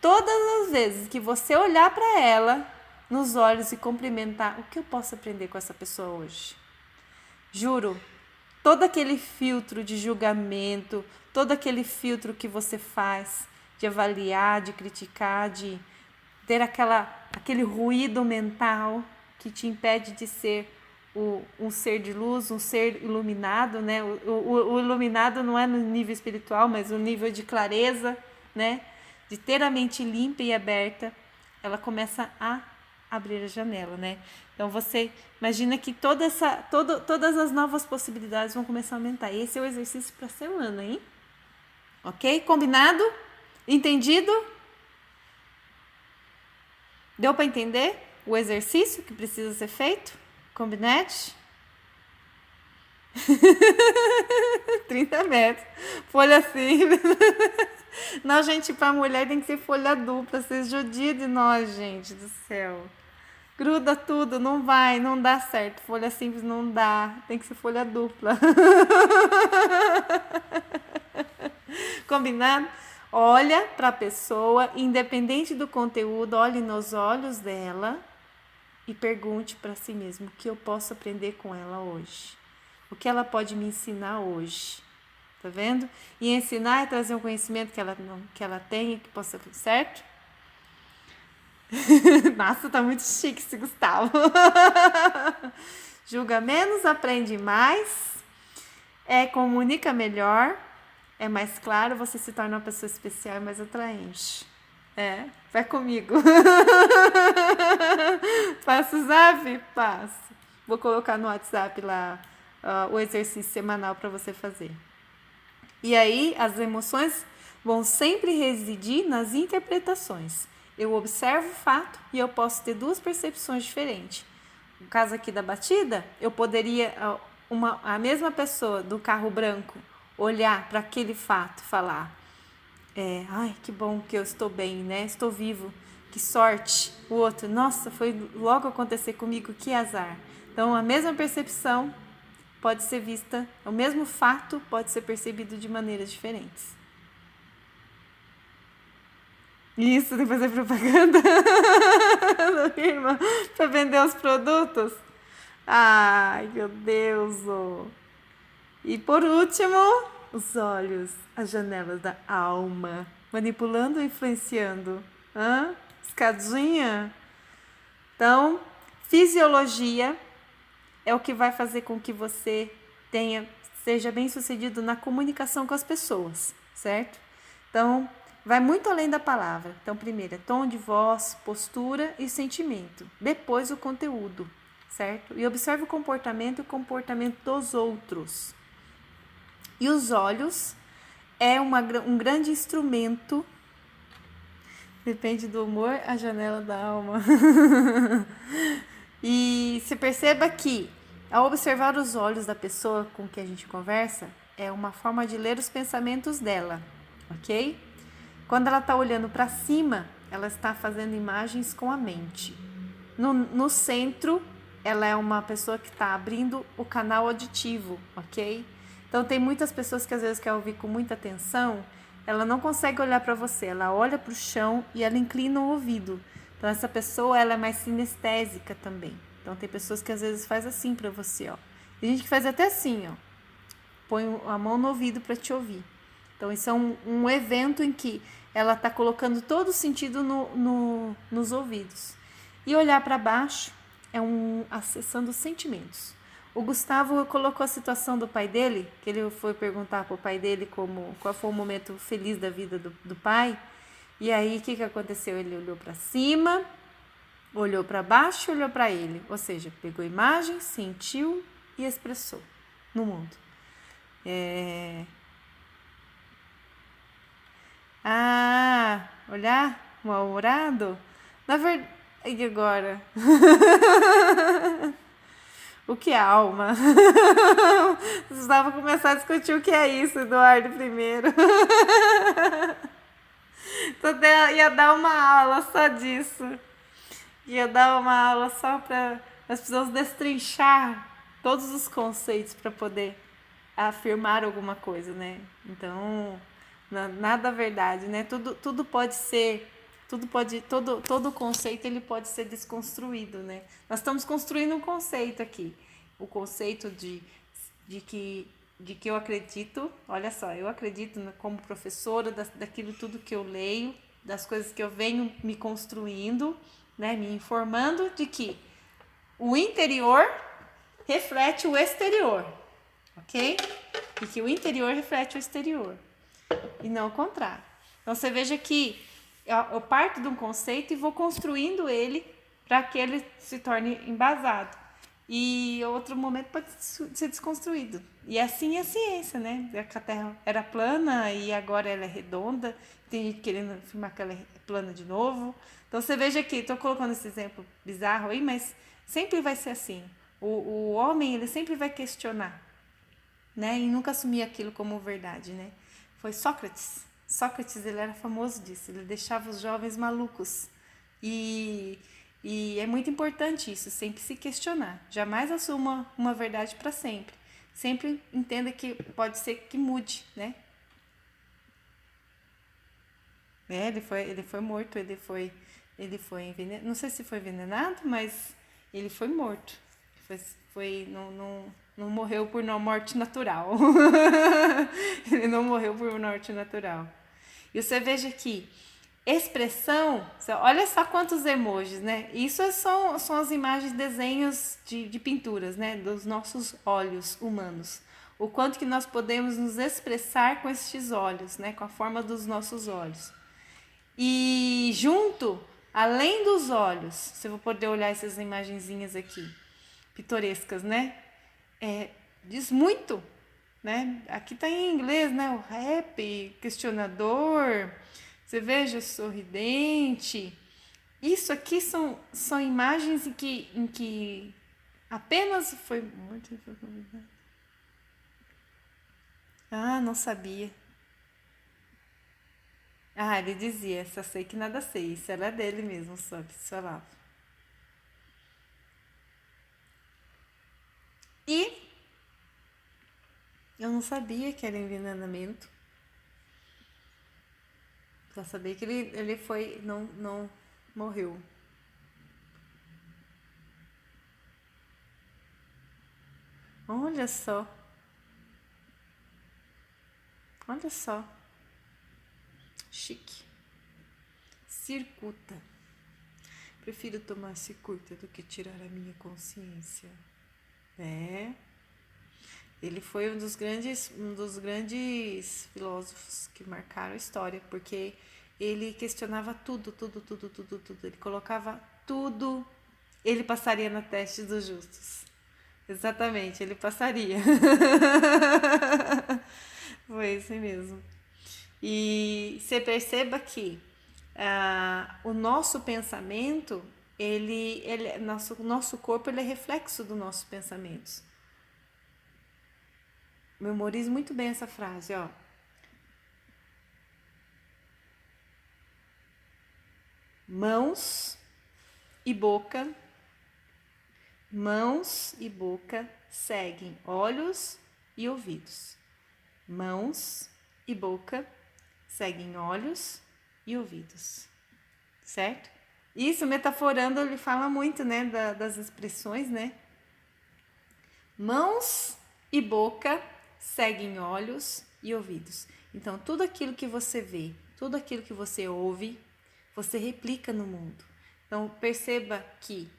todas as vezes que você olhar para ela nos olhos e cumprimentar, o que eu posso aprender com essa pessoa hoje? Juro, todo aquele filtro de julgamento, todo aquele filtro que você faz de avaliar, de criticar, de ter aquele ruído mental que te impede de ser um ser de luz, um ser iluminado, né? O iluminado não é no nível espiritual, mas no nível de clareza, né? De ter a mente limpa e aberta, ela começa a abrir a janela, né? Então você imagina que todas as novas possibilidades vão começar a aumentar. Esse é o exercício para a semana, hein? Ok? Combinado? Entendido? Deu para entender o exercício que precisa ser feito? Combinete? 30 metros. Folha simples. Não, gente, para mulher tem que ser folha dupla. Vocês judiam de nós, gente do céu. Gruda tudo, não vai, não dá certo. Folha simples não dá. Tem que ser folha dupla. Combinado? Olha para a pessoa, independente do conteúdo, olhe nos olhos dela e pergunte para si mesmo o que eu posso aprender com ela hoje. O que ela pode me ensinar hoje. Tá vendo? E ensinar é trazer um conhecimento que ela tenha, que possa ser certo? Nossa, tá muito chique esse Gustavo. Julga menos, aprende mais, comunica melhor, é mais claro, você se torna uma pessoa especial e mais atraente. Vai comigo. Passa o zap? Passa. Vou colocar no WhatsApp lá o exercício semanal para você fazer. E aí, as emoções vão sempre residir nas interpretações. Eu observo o fato e eu posso ter duas percepções diferentes. No caso aqui da batida, eu poderia, a mesma pessoa do carro branco, olhar para aquele fato e falar: ai, que bom que eu estou bem, né? Estou vivo, que sorte. O outro: nossa, foi logo acontecer comigo, que azar. Então, a mesma percepção pode ser vista, o mesmo fato pode ser percebido de maneiras diferentes. Isso, tem que fazer propaganda da firma para vender os produtos. Ai, meu Deus. E por último, os olhos, as janelas da alma. Manipulando ou influenciando? Hã? Escadinha? Então, fisiologia é o que vai fazer com que você seja bem sucedido na comunicação com as pessoas, certo? Então, vai muito além da palavra. Então, primeiro é tom de voz, postura e sentimento. Depois o conteúdo, certo? E observe o comportamento dos outros. E os olhos é um grande instrumento. Depende do humor, a janela da alma. E se perceba que, ao observar os olhos da pessoa com que a gente conversa, é uma forma de ler os pensamentos dela, ok? Quando ela está olhando para cima, ela está fazendo imagens com a mente. No centro, ela é uma pessoa que está abrindo o canal auditivo, ok? Então, tem muitas pessoas que às vezes querem ouvir com muita atenção, ela não consegue olhar para você, ela olha para o chão e ela inclina o ouvido. Então, essa pessoa ela é mais sinestésica também. Então, tem pessoas que às vezes faz assim para você, ó. Tem gente que faz até assim, ó. Põe a mão no ouvido para te ouvir. Então, isso é um evento em que ela está colocando todo o sentido nos ouvidos. E olhar para baixo é acessando os sentimentos. O Gustavo colocou a situação do pai dele, que ele foi perguntar para o pai dele qual foi o momento feliz da vida do pai. E aí, o que aconteceu? Ele olhou para cima, olhou para baixo, olhou para ele. Ou seja, pegou imagem, sentiu e expressou no mundo. Olhar mal-humorado? Na verdade, e agora? O que é alma? Precisava começar a discutir o que é isso, Eduardo, primeiro. Então, ia dar uma aula só disso. Ia dar uma aula só para as pessoas destrinchar todos os conceitos para poder afirmar alguma coisa, né? Então, nada é verdade, né? Tudo pode ser, todo conceito ele pode ser desconstruído, né? Nós estamos construindo um conceito aqui, o conceito de que eu acredito, olha só, eu acredito como professora daquilo tudo que eu leio, das coisas que eu venho me construindo, né? Me informando de que o interior reflete o exterior, ok? E que o interior reflete o exterior. E não o contrário. Então, você veja que eu parto de um conceito e vou construindo ele para que ele se torne embasado. E outro momento pode ser desconstruído. E assim é a ciência, né? A Terra era plana e agora ela é redonda. Tem gente querendo afirmar que ela é plana de novo. Então, você veja aqui, estou colocando esse exemplo bizarro aí, mas sempre vai ser assim. O homem, ele sempre vai questionar, né? E nunca assumir aquilo como verdade, né? Foi Sócrates. Sócrates, ele era famoso disso. Ele deixava os jovens malucos. E é muito importante isso, sempre se questionar. Jamais assuma uma verdade para sempre. Sempre entenda que pode ser que mude, né? Ele foi morto, ele foi envenenado. Não sei se foi envenenado, mas ele foi morto. Não morreu por morte natural. Ele não morreu por morte natural. E você veja aqui, expressão, olha só quantos emojis, né? Isso são as imagens, desenhos de pinturas, né? Dos nossos olhos humanos. O quanto que nós podemos nos expressar com estes olhos, né? Com a forma dos nossos olhos. E junto, além dos olhos, você vai poder olhar essas imagenzinhas aqui, pitorescas, né? Diz muito, né? Aqui tá em inglês, né? O rap, questionador, você veja sorridente. Isso aqui são imagens em que apenas foi morto. Não sabia. Ele dizia, só sei que nada sei. Isso era dele mesmo, só que falava. E eu não sabia que era envenenamento. Só sabia que ele foi, não morreu. Olha só. Olha só. Chique. Circuta. Prefiro tomar circuita do que tirar a minha consciência. Ele foi um dos grandes filósofos que marcaram a história, porque ele questionava tudo. Ele colocava tudo, ele passaria no teste dos justos. Exatamente, ele passaria. Foi isso mesmo. E você perceba que o nosso pensamento, nosso corpo, ele é reflexo dos nossos pensamentos. Memorize muito bem essa frase, ó. Mãos e boca seguem olhos e ouvidos. Mãos e boca seguem olhos e ouvidos. Certo? Isso, metaforando, ele fala muito, né, das expressões, né? Mãos e boca seguem olhos e ouvidos. Então, tudo aquilo que você vê, tudo aquilo que você ouve, você replica no mundo. Então, perceba que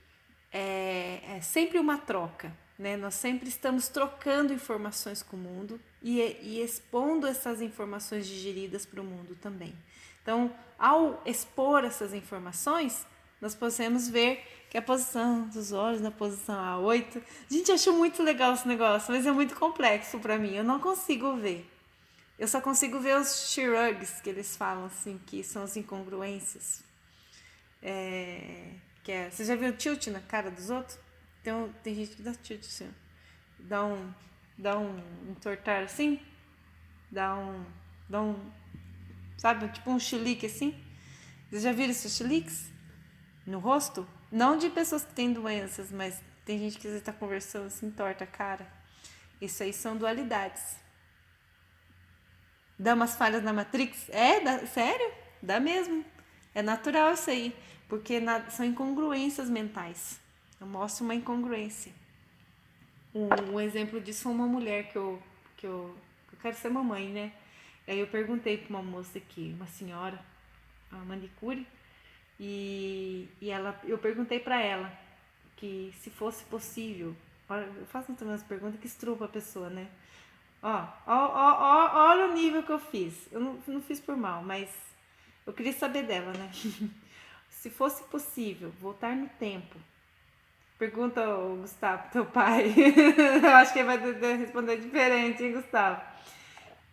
é sempre uma troca, né? Nós sempre estamos trocando informações com o mundo e expondo essas informações digeridas para o mundo também. Então, ao expor essas informações, nós podemos ver que a posição dos olhos na posição A8... Gente, acho muito legal esse negócio, mas é muito complexo para mim, eu não consigo ver. Eu só consigo ver os shrugs, que eles falam assim, que são as incongruências. Você já viu tilt na cara dos outros? Então, tem gente que dá tilt assim, ó. Dá um entortar assim, dá um, sabe, tipo um chilique assim. Vocês já viram esses chiliques no rosto? Não de pessoas que têm doenças, mas tem gente que está conversando assim, torta a cara. Isso aí são dualidades. Dá umas falhas na Matrix? Sério? Dá mesmo. É natural isso aí, porque são incongruências mentais. Eu mostro uma incongruência. Um exemplo disso foi uma mulher que eu quero ser mamãe, né? Aí eu perguntei para uma moça aqui, uma senhora, uma manicure, e eu perguntei para ela que se fosse possível, eu faço também umas perguntas que estrupa a pessoa, né? Olha o nível que eu fiz. Eu não fiz por mal, mas eu queria saber dela, né? Se fosse possível voltar no tempo, pergunta ao Gustavo, teu pai. Eu acho que ele vai responder diferente, hein, Gustavo?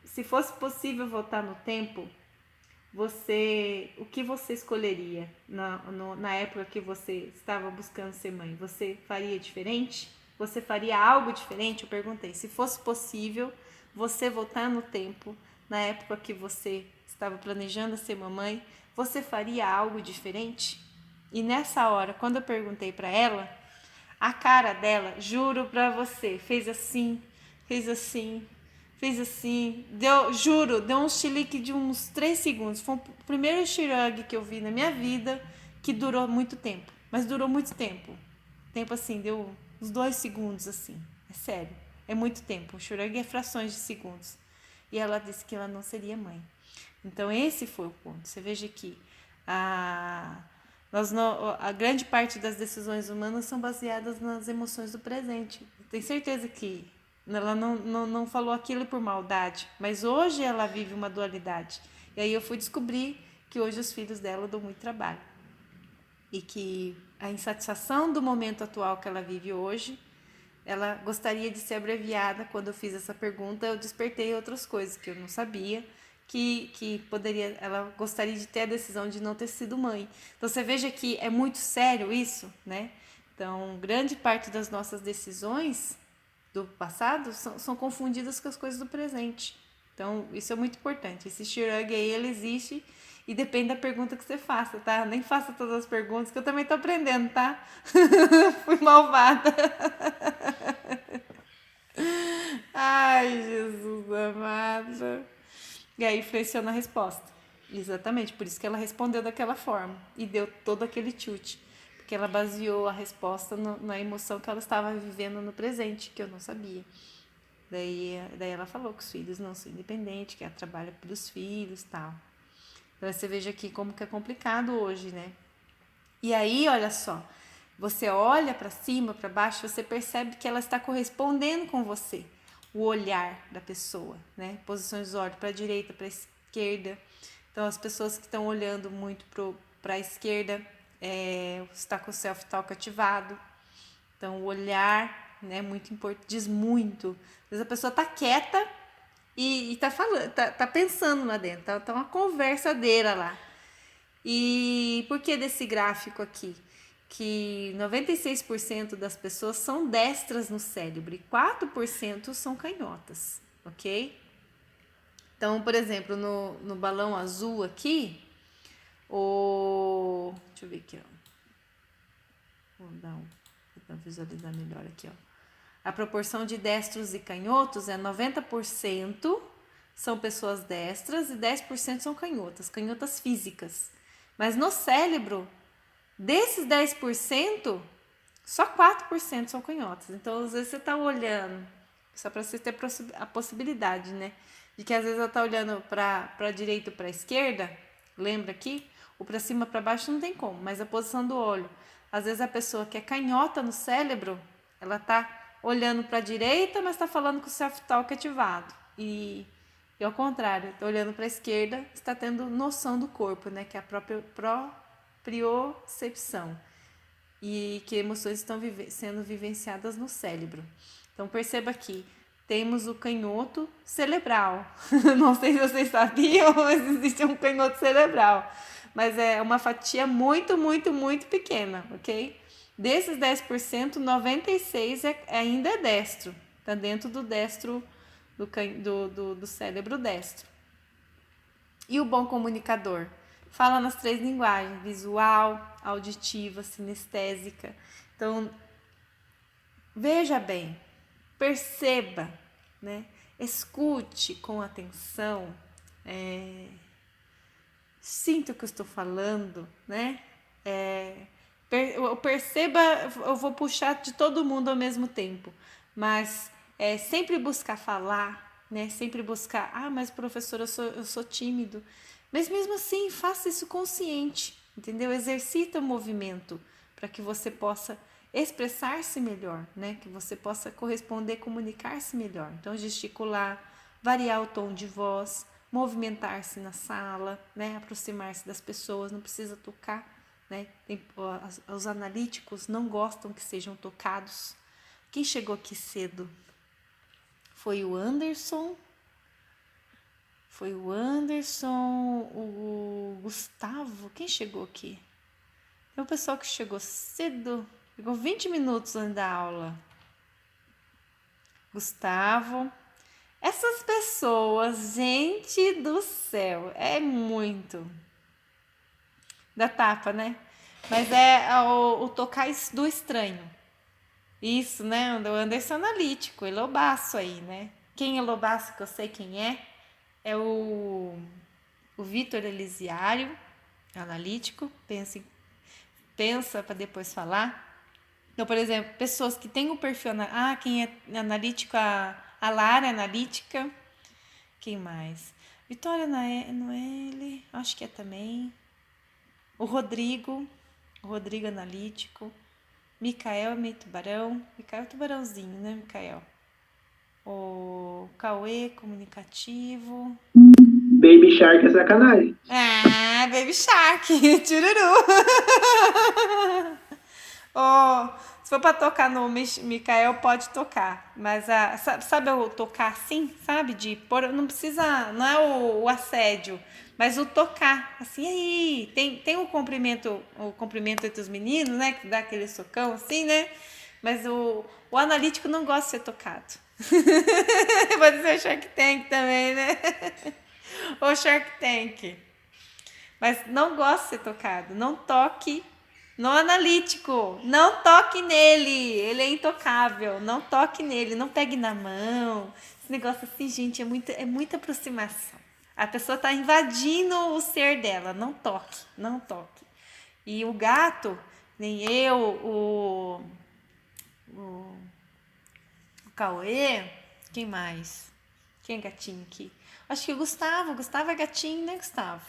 Se fosse possível voltar no tempo, o que você escolheria na época que você estava buscando ser mãe? Você faria diferente? Você faria algo diferente? Eu perguntei. Se fosse possível você voltar no tempo, na época que você estava planejando ser mamãe, você faria algo diferente? E nessa hora, quando eu perguntei para ela, a cara dela, juro pra você, fez assim, deu um chilique de uns 3 segundos. Foi o primeiro shrug que eu vi na minha vida que durou muito tempo. Mas durou muito tempo. Tempo assim, deu uns 2 segundos assim. É sério, é muito tempo. O shrug é frações de segundos. E ela disse que ela não seria mãe. Então esse foi o ponto. Você veja que a grande parte das decisões humanas são baseadas nas emoções do presente. Tenho certeza que ela não falou aquilo por maldade, mas hoje ela vive uma dualidade. E aí eu fui descobrir que hoje os filhos dela dão muito trabalho. E que a insatisfação do momento atual que ela vive hoje, ela gostaria de ser abreviada. Quando eu fiz essa pergunta, eu despertei outras coisas que eu não sabia, que poderia, ela gostaria de ter a decisão de não ter sido mãe. Então você veja que é muito sério isso, né? Então, grande parte das nossas decisões do passado são confundidas com as coisas do presente. Então, isso é muito importante. Esse shrug aí, ele existe e depende da pergunta que você faça, tá? Nem faça todas as perguntas, que eu também tô aprendendo, tá? Fui malvada. Ai, Jesus amado. E aí influenciou na resposta. Exatamente, por isso que ela respondeu daquela forma e deu todo aquele tilt, porque ela baseou a resposta na emoção que ela estava vivendo no presente, que eu não sabia. Daí ela falou que os filhos não são independentes, que ela trabalha pelos filhos e tal. Então você veja aqui como que é complicado hoje, né? E aí, olha só, você olha para cima, para baixo, você percebe que ela está correspondendo com você, o olhar da pessoa, né? Posições de olho para a direita, para a esquerda. Então, as pessoas que estão olhando muito para a esquerda, está com o self-talk ativado. Então, o olhar, né, muito importante, diz muito. Às vezes a pessoa está quieta e tá falando, tá pensando lá dentro, tá uma conversadeira lá. E por que desse gráfico aqui? Que 96% das pessoas são destras no cérebro e 4% são canhotas, ok? Então, por exemplo, no balão azul aqui, deixa eu ver aqui, ó. Vou visualizar melhor aqui, ó. A proporção de destros e canhotos é 90% são pessoas destras e 10% são canhotas físicas. Mas no cérebro, desses 10%, só 4% são canhotas. Então, às vezes você está olhando, só para você ter a possibilidade, né? De que às vezes ela está olhando para a direita ou para a esquerda, lembra aqui? Ou para cima, para baixo não tem como, mas a posição do olho. Às vezes a pessoa que é canhota no cérebro, ela está olhando para a direita, mas está falando com o self-talk ativado. E ao contrário, está olhando para a esquerda, está tendo noção do corpo, né? Que é a própria propriocepção. E que emoções estão sendo vivenciadas no cérebro. Então, perceba aqui, temos o canhoto cerebral. Não sei se vocês sabiam, mas existe um canhoto cerebral. Mas é uma fatia muito, muito, muito pequena, ok? Desses 10%, 96% ainda é destro. Está dentro do destro, do cérebro destro. E o bom comunicador? Fala nas 3 linguagens, visual, auditiva, sinestésica. Então, veja bem, perceba, né? Escute com atenção, sinta o que eu estou falando, né? Perceba, eu vou puxar de todo mundo ao mesmo tempo, mas sempre buscar falar, né? Sempre buscar, mas professora, eu sou tímido. Mas mesmo assim, faça isso consciente, entendeu? Exercita o movimento para que você possa expressar-se melhor, né? Que você possa corresponder, comunicar-se melhor. Então, gesticular, variar o tom de voz, movimentar-se na sala, né? Aproximar-se das pessoas, não precisa tocar, né? Os analíticos não gostam que sejam tocados. Quem chegou aqui cedo? Foi o Anderson, o Gustavo. Quem chegou aqui? É o pessoal que chegou cedo, chegou 20 minutos antes da aula. Gustavo. Essas pessoas, gente do céu, é muito. Da tapa, né? Mas é o tocar do estranho. Isso, né? O Anderson analítico, ele é lobaço aí, né? Quem é lobaço, que eu sei quem é o Vitor Elisiário, analítico, pensa para depois falar. Então, por exemplo, pessoas que têm o perfil... quem é analítico, a Lara é analítica. Quem mais? Vitória Noelle, acho que é também. O Rodrigo analítico. Micael é meio tubarão. Micael é tubarãozinho, né, Micael? O Cauê, comunicativo. Baby Shark é sacanagem. Baby Shark, tchururu. Se for para tocar no Micael, pode tocar. Mas sabe o tocar assim, sabe? De pôr, não precisa, não é o assédio, mas o tocar, assim, aí. Tem o cumprimento entre os meninos, né? Que dá aquele socão assim, né? Mas o analítico não gosta de ser tocado. Pode ser o Shark Tank também, né? O Shark Tank. Mas não gosta de ser tocado. Não toque no analítico. Não toque nele. Ele é intocável. Não toque nele. Não pegue na mão. Esse negócio assim, gente, é muita aproximação. A pessoa está invadindo o ser dela. Não toque. Não toque. E o gato, nem eu, o Cauê, quem mais? Quem é gatinho aqui? Acho que o Gustavo é gatinho, né, Gustavo?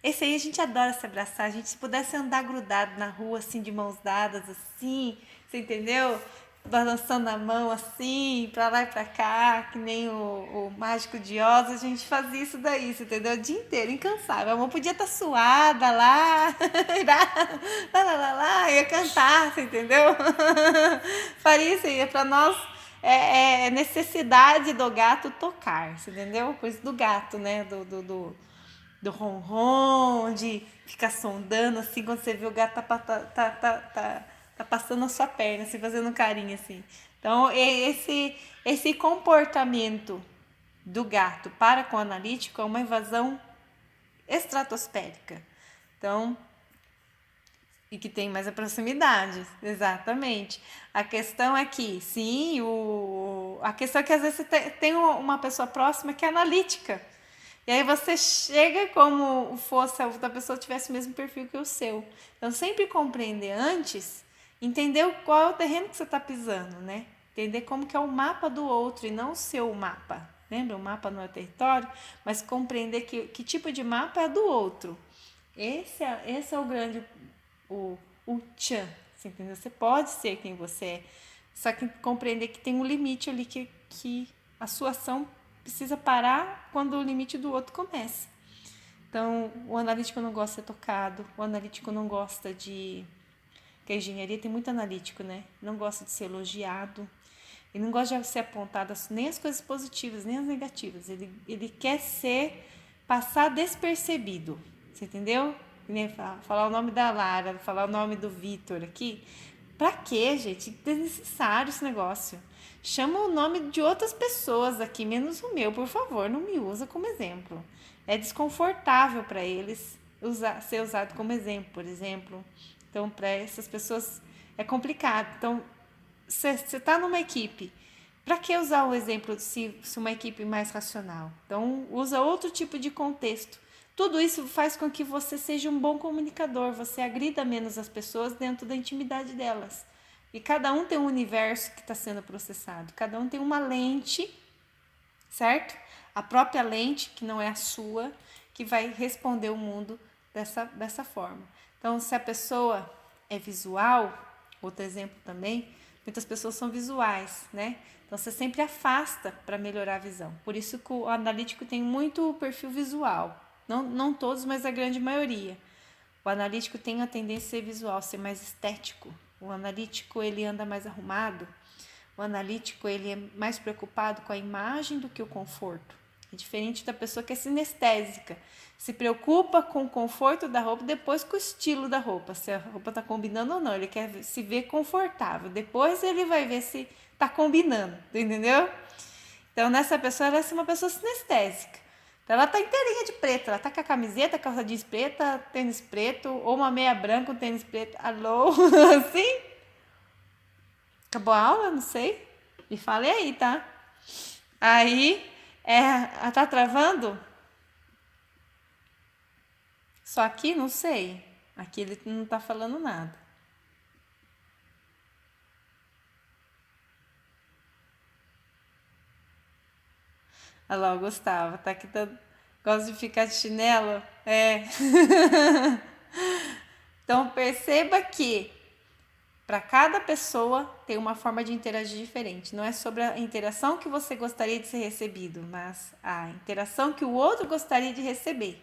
Esse aí a gente adora se abraçar. A gente, se pudesse andar grudado na rua, assim, de mãos dadas, assim, você entendeu? Balançando a mão, assim, pra lá e pra cá, que nem o Mágico de Oz, a gente fazia isso daí, você entendeu? O dia inteiro, incansável. A mão podia estar suada lá, ia cantar, você entendeu? Faria isso aí, pra nós é necessidade do gato tocar, você entendeu? Por isso do gato, né? Do ronron, de ficar sondando, assim, quando você vê o gato tá passando a sua perna, assim, fazendo um carinho, assim. Então, esse comportamento do gato para com o analítico é uma invasão estratosférica. Então, e que tem mais a proximidade, exatamente. A questão é que, sim, a questão é que às vezes você tem uma pessoa próxima que é analítica. E aí você chega como fosse a outra pessoa tivesse o mesmo perfil que o seu. Então, sempre compreender antes, entender qual é o terreno que você está pisando, né? Entender como que é o mapa do outro e não o seu mapa. Lembra? O mapa não é o território, mas compreender que tipo de mapa é do outro. Esse é o grande, o tchan, você entendeu? Você pode ser quem você é, só que compreender que tem um limite ali que a sua ação precisa parar quando o limite do outro começa. Então, o analítico não gosta de ser tocado, o analítico não gosta de... Porque a engenharia tem muito analítico, né? Não gosta de ser elogiado, ele não gosta de ser apontado nem as coisas positivas, nem as negativas. Ele quer passar despercebido, você entendeu? Falar o nome da Lara, falar o nome do Vitor aqui. Pra quê, gente? É desnecessário esse negócio. Chama o nome de outras pessoas aqui, menos o meu, por favor, não me usa como exemplo. É desconfortável para eles ser usado como exemplo, por exemplo. Então, para essas pessoas é complicado. Então, você está numa equipe, para que usar o exemplo se uma equipe mais racional? Então, usa outro tipo de contexto. Tudo isso faz com que você seja um bom comunicador, você agrida menos as pessoas dentro da intimidade delas. E cada um tem um universo que está sendo processado, cada um tem uma lente, certo? A própria lente, que não é a sua, que vai responder o mundo dessa forma. Então, se a pessoa é visual, outro exemplo também, muitas pessoas são visuais, né? Então, você sempre afasta para melhorar a visão. Por isso que o analítico tem muito perfil visual. Não todos, mas a grande maioria. O analítico tem a tendência a ser visual, ser mais estético. O analítico, ele anda mais arrumado. O analítico, ele é mais preocupado com a imagem do que o conforto. É diferente da pessoa que é sinestésica. Se preocupa com o conforto da roupa, depois com o estilo da roupa. Se a roupa está combinando ou não. Ele quer se ver confortável. Depois ele vai ver se está combinando. Entendeu? Então, nessa pessoa, ela é uma pessoa sinestésica. Então, ela tá inteirinha de preto, ela tá com a camiseta, calça jeans preta, tênis preto, ou uma meia branca, um tênis preto. Alô? Assim? Acabou a aula? Não sei. Me fale aí, tá? Aí, tá travando? Só aqui? Não sei. Aqui ele não tá falando nada. Olha lá, o Gustavo, tá aqui, gosta de ficar de chinelo? É. Então, perceba que para cada pessoa tem uma forma de interagir diferente. Não é sobre a interação que você gostaria de ser recebido, mas a interação que o outro gostaria de receber.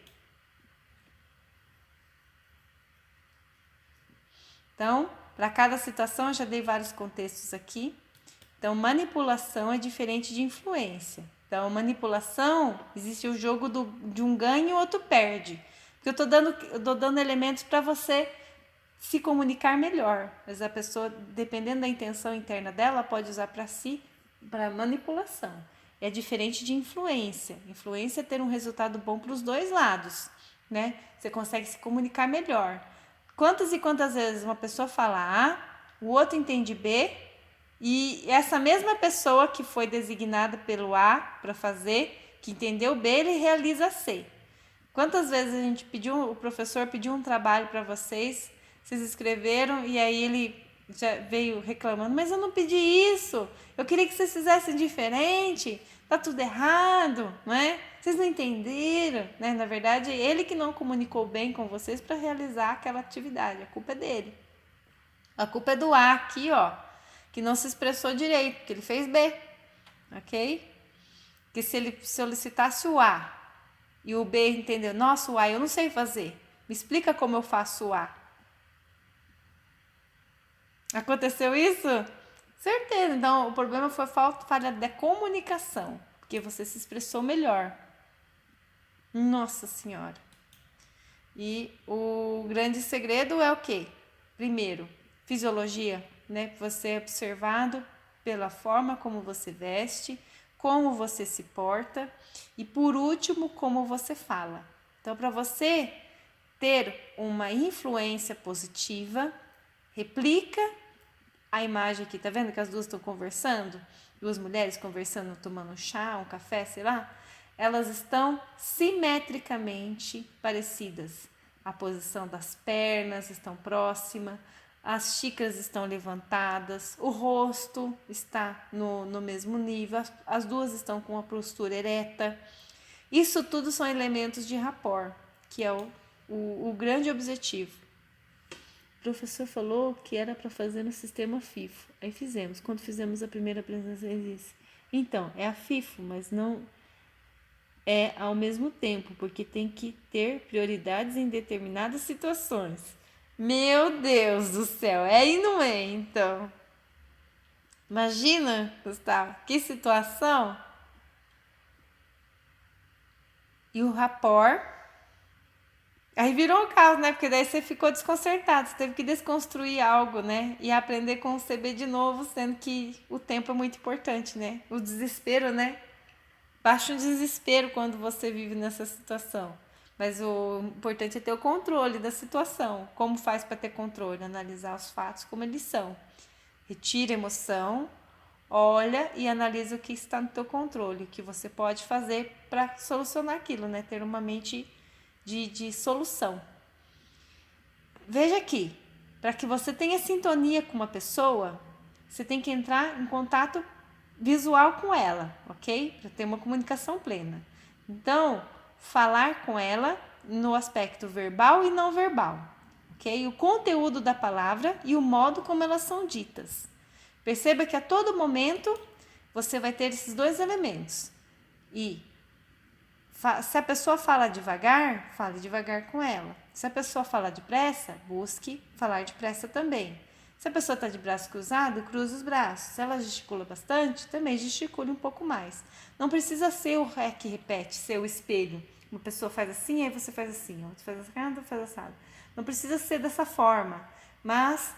Então, para cada situação, eu já dei vários contextos aqui. Então, manipulação é diferente de influência. Então, manipulação, existe o jogo de um ganha e o outro perde. Porque eu tô dando elementos para você se comunicar melhor. Mas a pessoa, dependendo da intenção interna dela, pode usar para si, para manipulação. É diferente de influência. Influência é ter um resultado bom para os dois lados, né? Você consegue se comunicar melhor. Quantas e quantas vezes uma pessoa fala A, o outro entende B, e essa mesma pessoa que foi designada pelo A para fazer, que entendeu B, ele realiza C. Quantas vezes o professor pediu um trabalho para vocês escreveram e aí ele já veio reclamando, mas eu não pedi isso, eu queria que vocês fizessem diferente, tá tudo errado, não é? Vocês não entenderam, né? Na verdade, ele que não comunicou bem com vocês para realizar aquela atividade. A culpa é dele. A culpa é do A aqui, ó, que não se expressou direito, que ele fez B, ok? Que se ele solicitasse o A e o B entendeu, nossa, o A eu não sei fazer, me explica como eu faço o A. Aconteceu isso? Certeza. Então, o problema foi falha da comunicação, porque você se expressou melhor. Nossa Senhora. E o grande segredo é o quê? Primeiro, fisiologia, né? Você é observado pela forma como você veste, como você se porta e, por último, como você fala. Então, para você ter uma influência positiva, replica a imagem aqui. Tá vendo que as duas estão conversando? Duas mulheres conversando, tomando um chá, um café, sei lá. Elas estão simetricamente parecidas. A posição das pernas estão próxima, as xícaras estão levantadas, o rosto está no mesmo nível, as duas estão com a postura ereta. Isso tudo são elementos de rapport, que é o grande objetivo. O professor falou que era para fazer no sistema FIFO. Aí fizemos. Quando fizemos a primeira apresentação, ele disse, então, é a FIFO, mas não é ao mesmo tempo, porque tem que ter prioridades em determinadas situações. Meu Deus do céu, é e não é, então. Imagina, Gustavo, que situação. E o rapport. Aí virou um caos, né? Porque daí você ficou desconcertado, você teve que desconstruir algo, né? E aprender com o CB de novo, sendo que o tempo é muito importante, né? O desespero, né? Baixa um desespero quando você vive nessa situação. Mas o importante é ter o controle da situação. Como faz para ter controle? Analisar os fatos como eles são. Retira a emoção, olha e analisa o que está no teu controle, o que você pode fazer para solucionar aquilo, né? Ter uma mente de solução. Veja aqui, para que você tenha sintonia com uma pessoa, você tem que entrar em contato visual com ela, ok? Para ter uma comunicação plena. Então, falar com ela no aspecto verbal e não verbal, ok? O conteúdo da palavra e o modo como elas são ditas. Perceba que a todo momento você vai ter esses dois elementos. E se a pessoa fala devagar, fale devagar com ela. Se a pessoa fala depressa, busque falar depressa também. Se a pessoa está de braço cruzado, cruze os braços. Se ela gesticula bastante, também gesticule um pouco mais. Não precisa ser o ré que repete, ser o espelho. Uma pessoa faz assim, aí você faz assim. Outra faz assim, outra faz assado. Não precisa ser dessa forma. Mas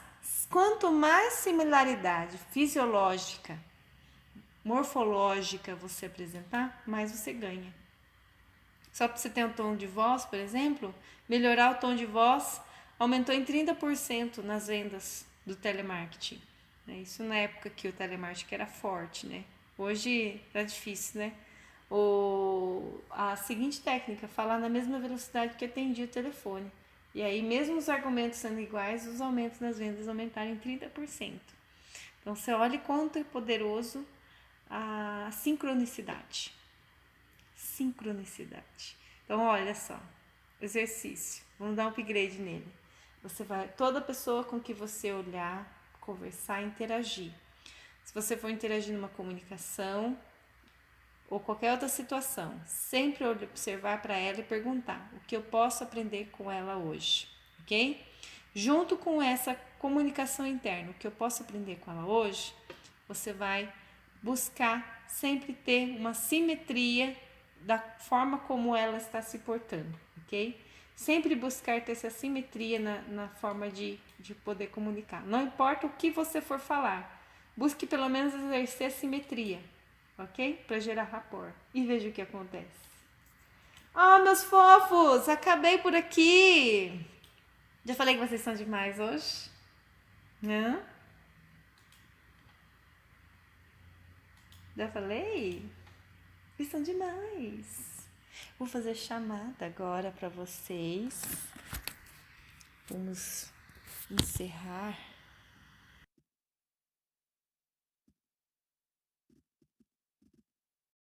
quanto mais similaridade fisiológica, morfológica você apresentar, mais você ganha. Só para você ter um tom de voz, por exemplo, melhorar o tom de voz aumentou em 30% nas vendas do telemarketing. Isso na época que o telemarketing era forte, né? Hoje tá difícil, né? A seguinte técnica, falar na mesma velocidade que atendia o telefone. E aí, mesmo os argumentos sendo iguais, os aumentos nas vendas aumentaram em 30%. Então, você olha quanto é poderoso a sincronicidade. Sincronicidade. Então, olha só, exercício. Vamos dar um upgrade nele. Você vai, toda pessoa com que você olhar, conversar, interagir. Se você for interagir numa comunicação ou qualquer outra situação, sempre observar para ela e perguntar o que eu posso aprender com ela hoje, ok? Junto com essa comunicação interna, o que eu posso aprender com ela hoje, você vai buscar sempre ter uma simetria da forma como ela está se portando, ok? Sempre buscar ter essa simetria na forma de poder comunicar. Não importa o que você for falar, busque pelo menos exercer a simetria, ok? Para gerar rapport. E veja o que acontece. Oh, meus fofos, acabei por aqui. Já falei que vocês são demais hoje? Hã? Já falei? Vocês são demais. Vou fazer chamada agora para vocês. Vamos encerrar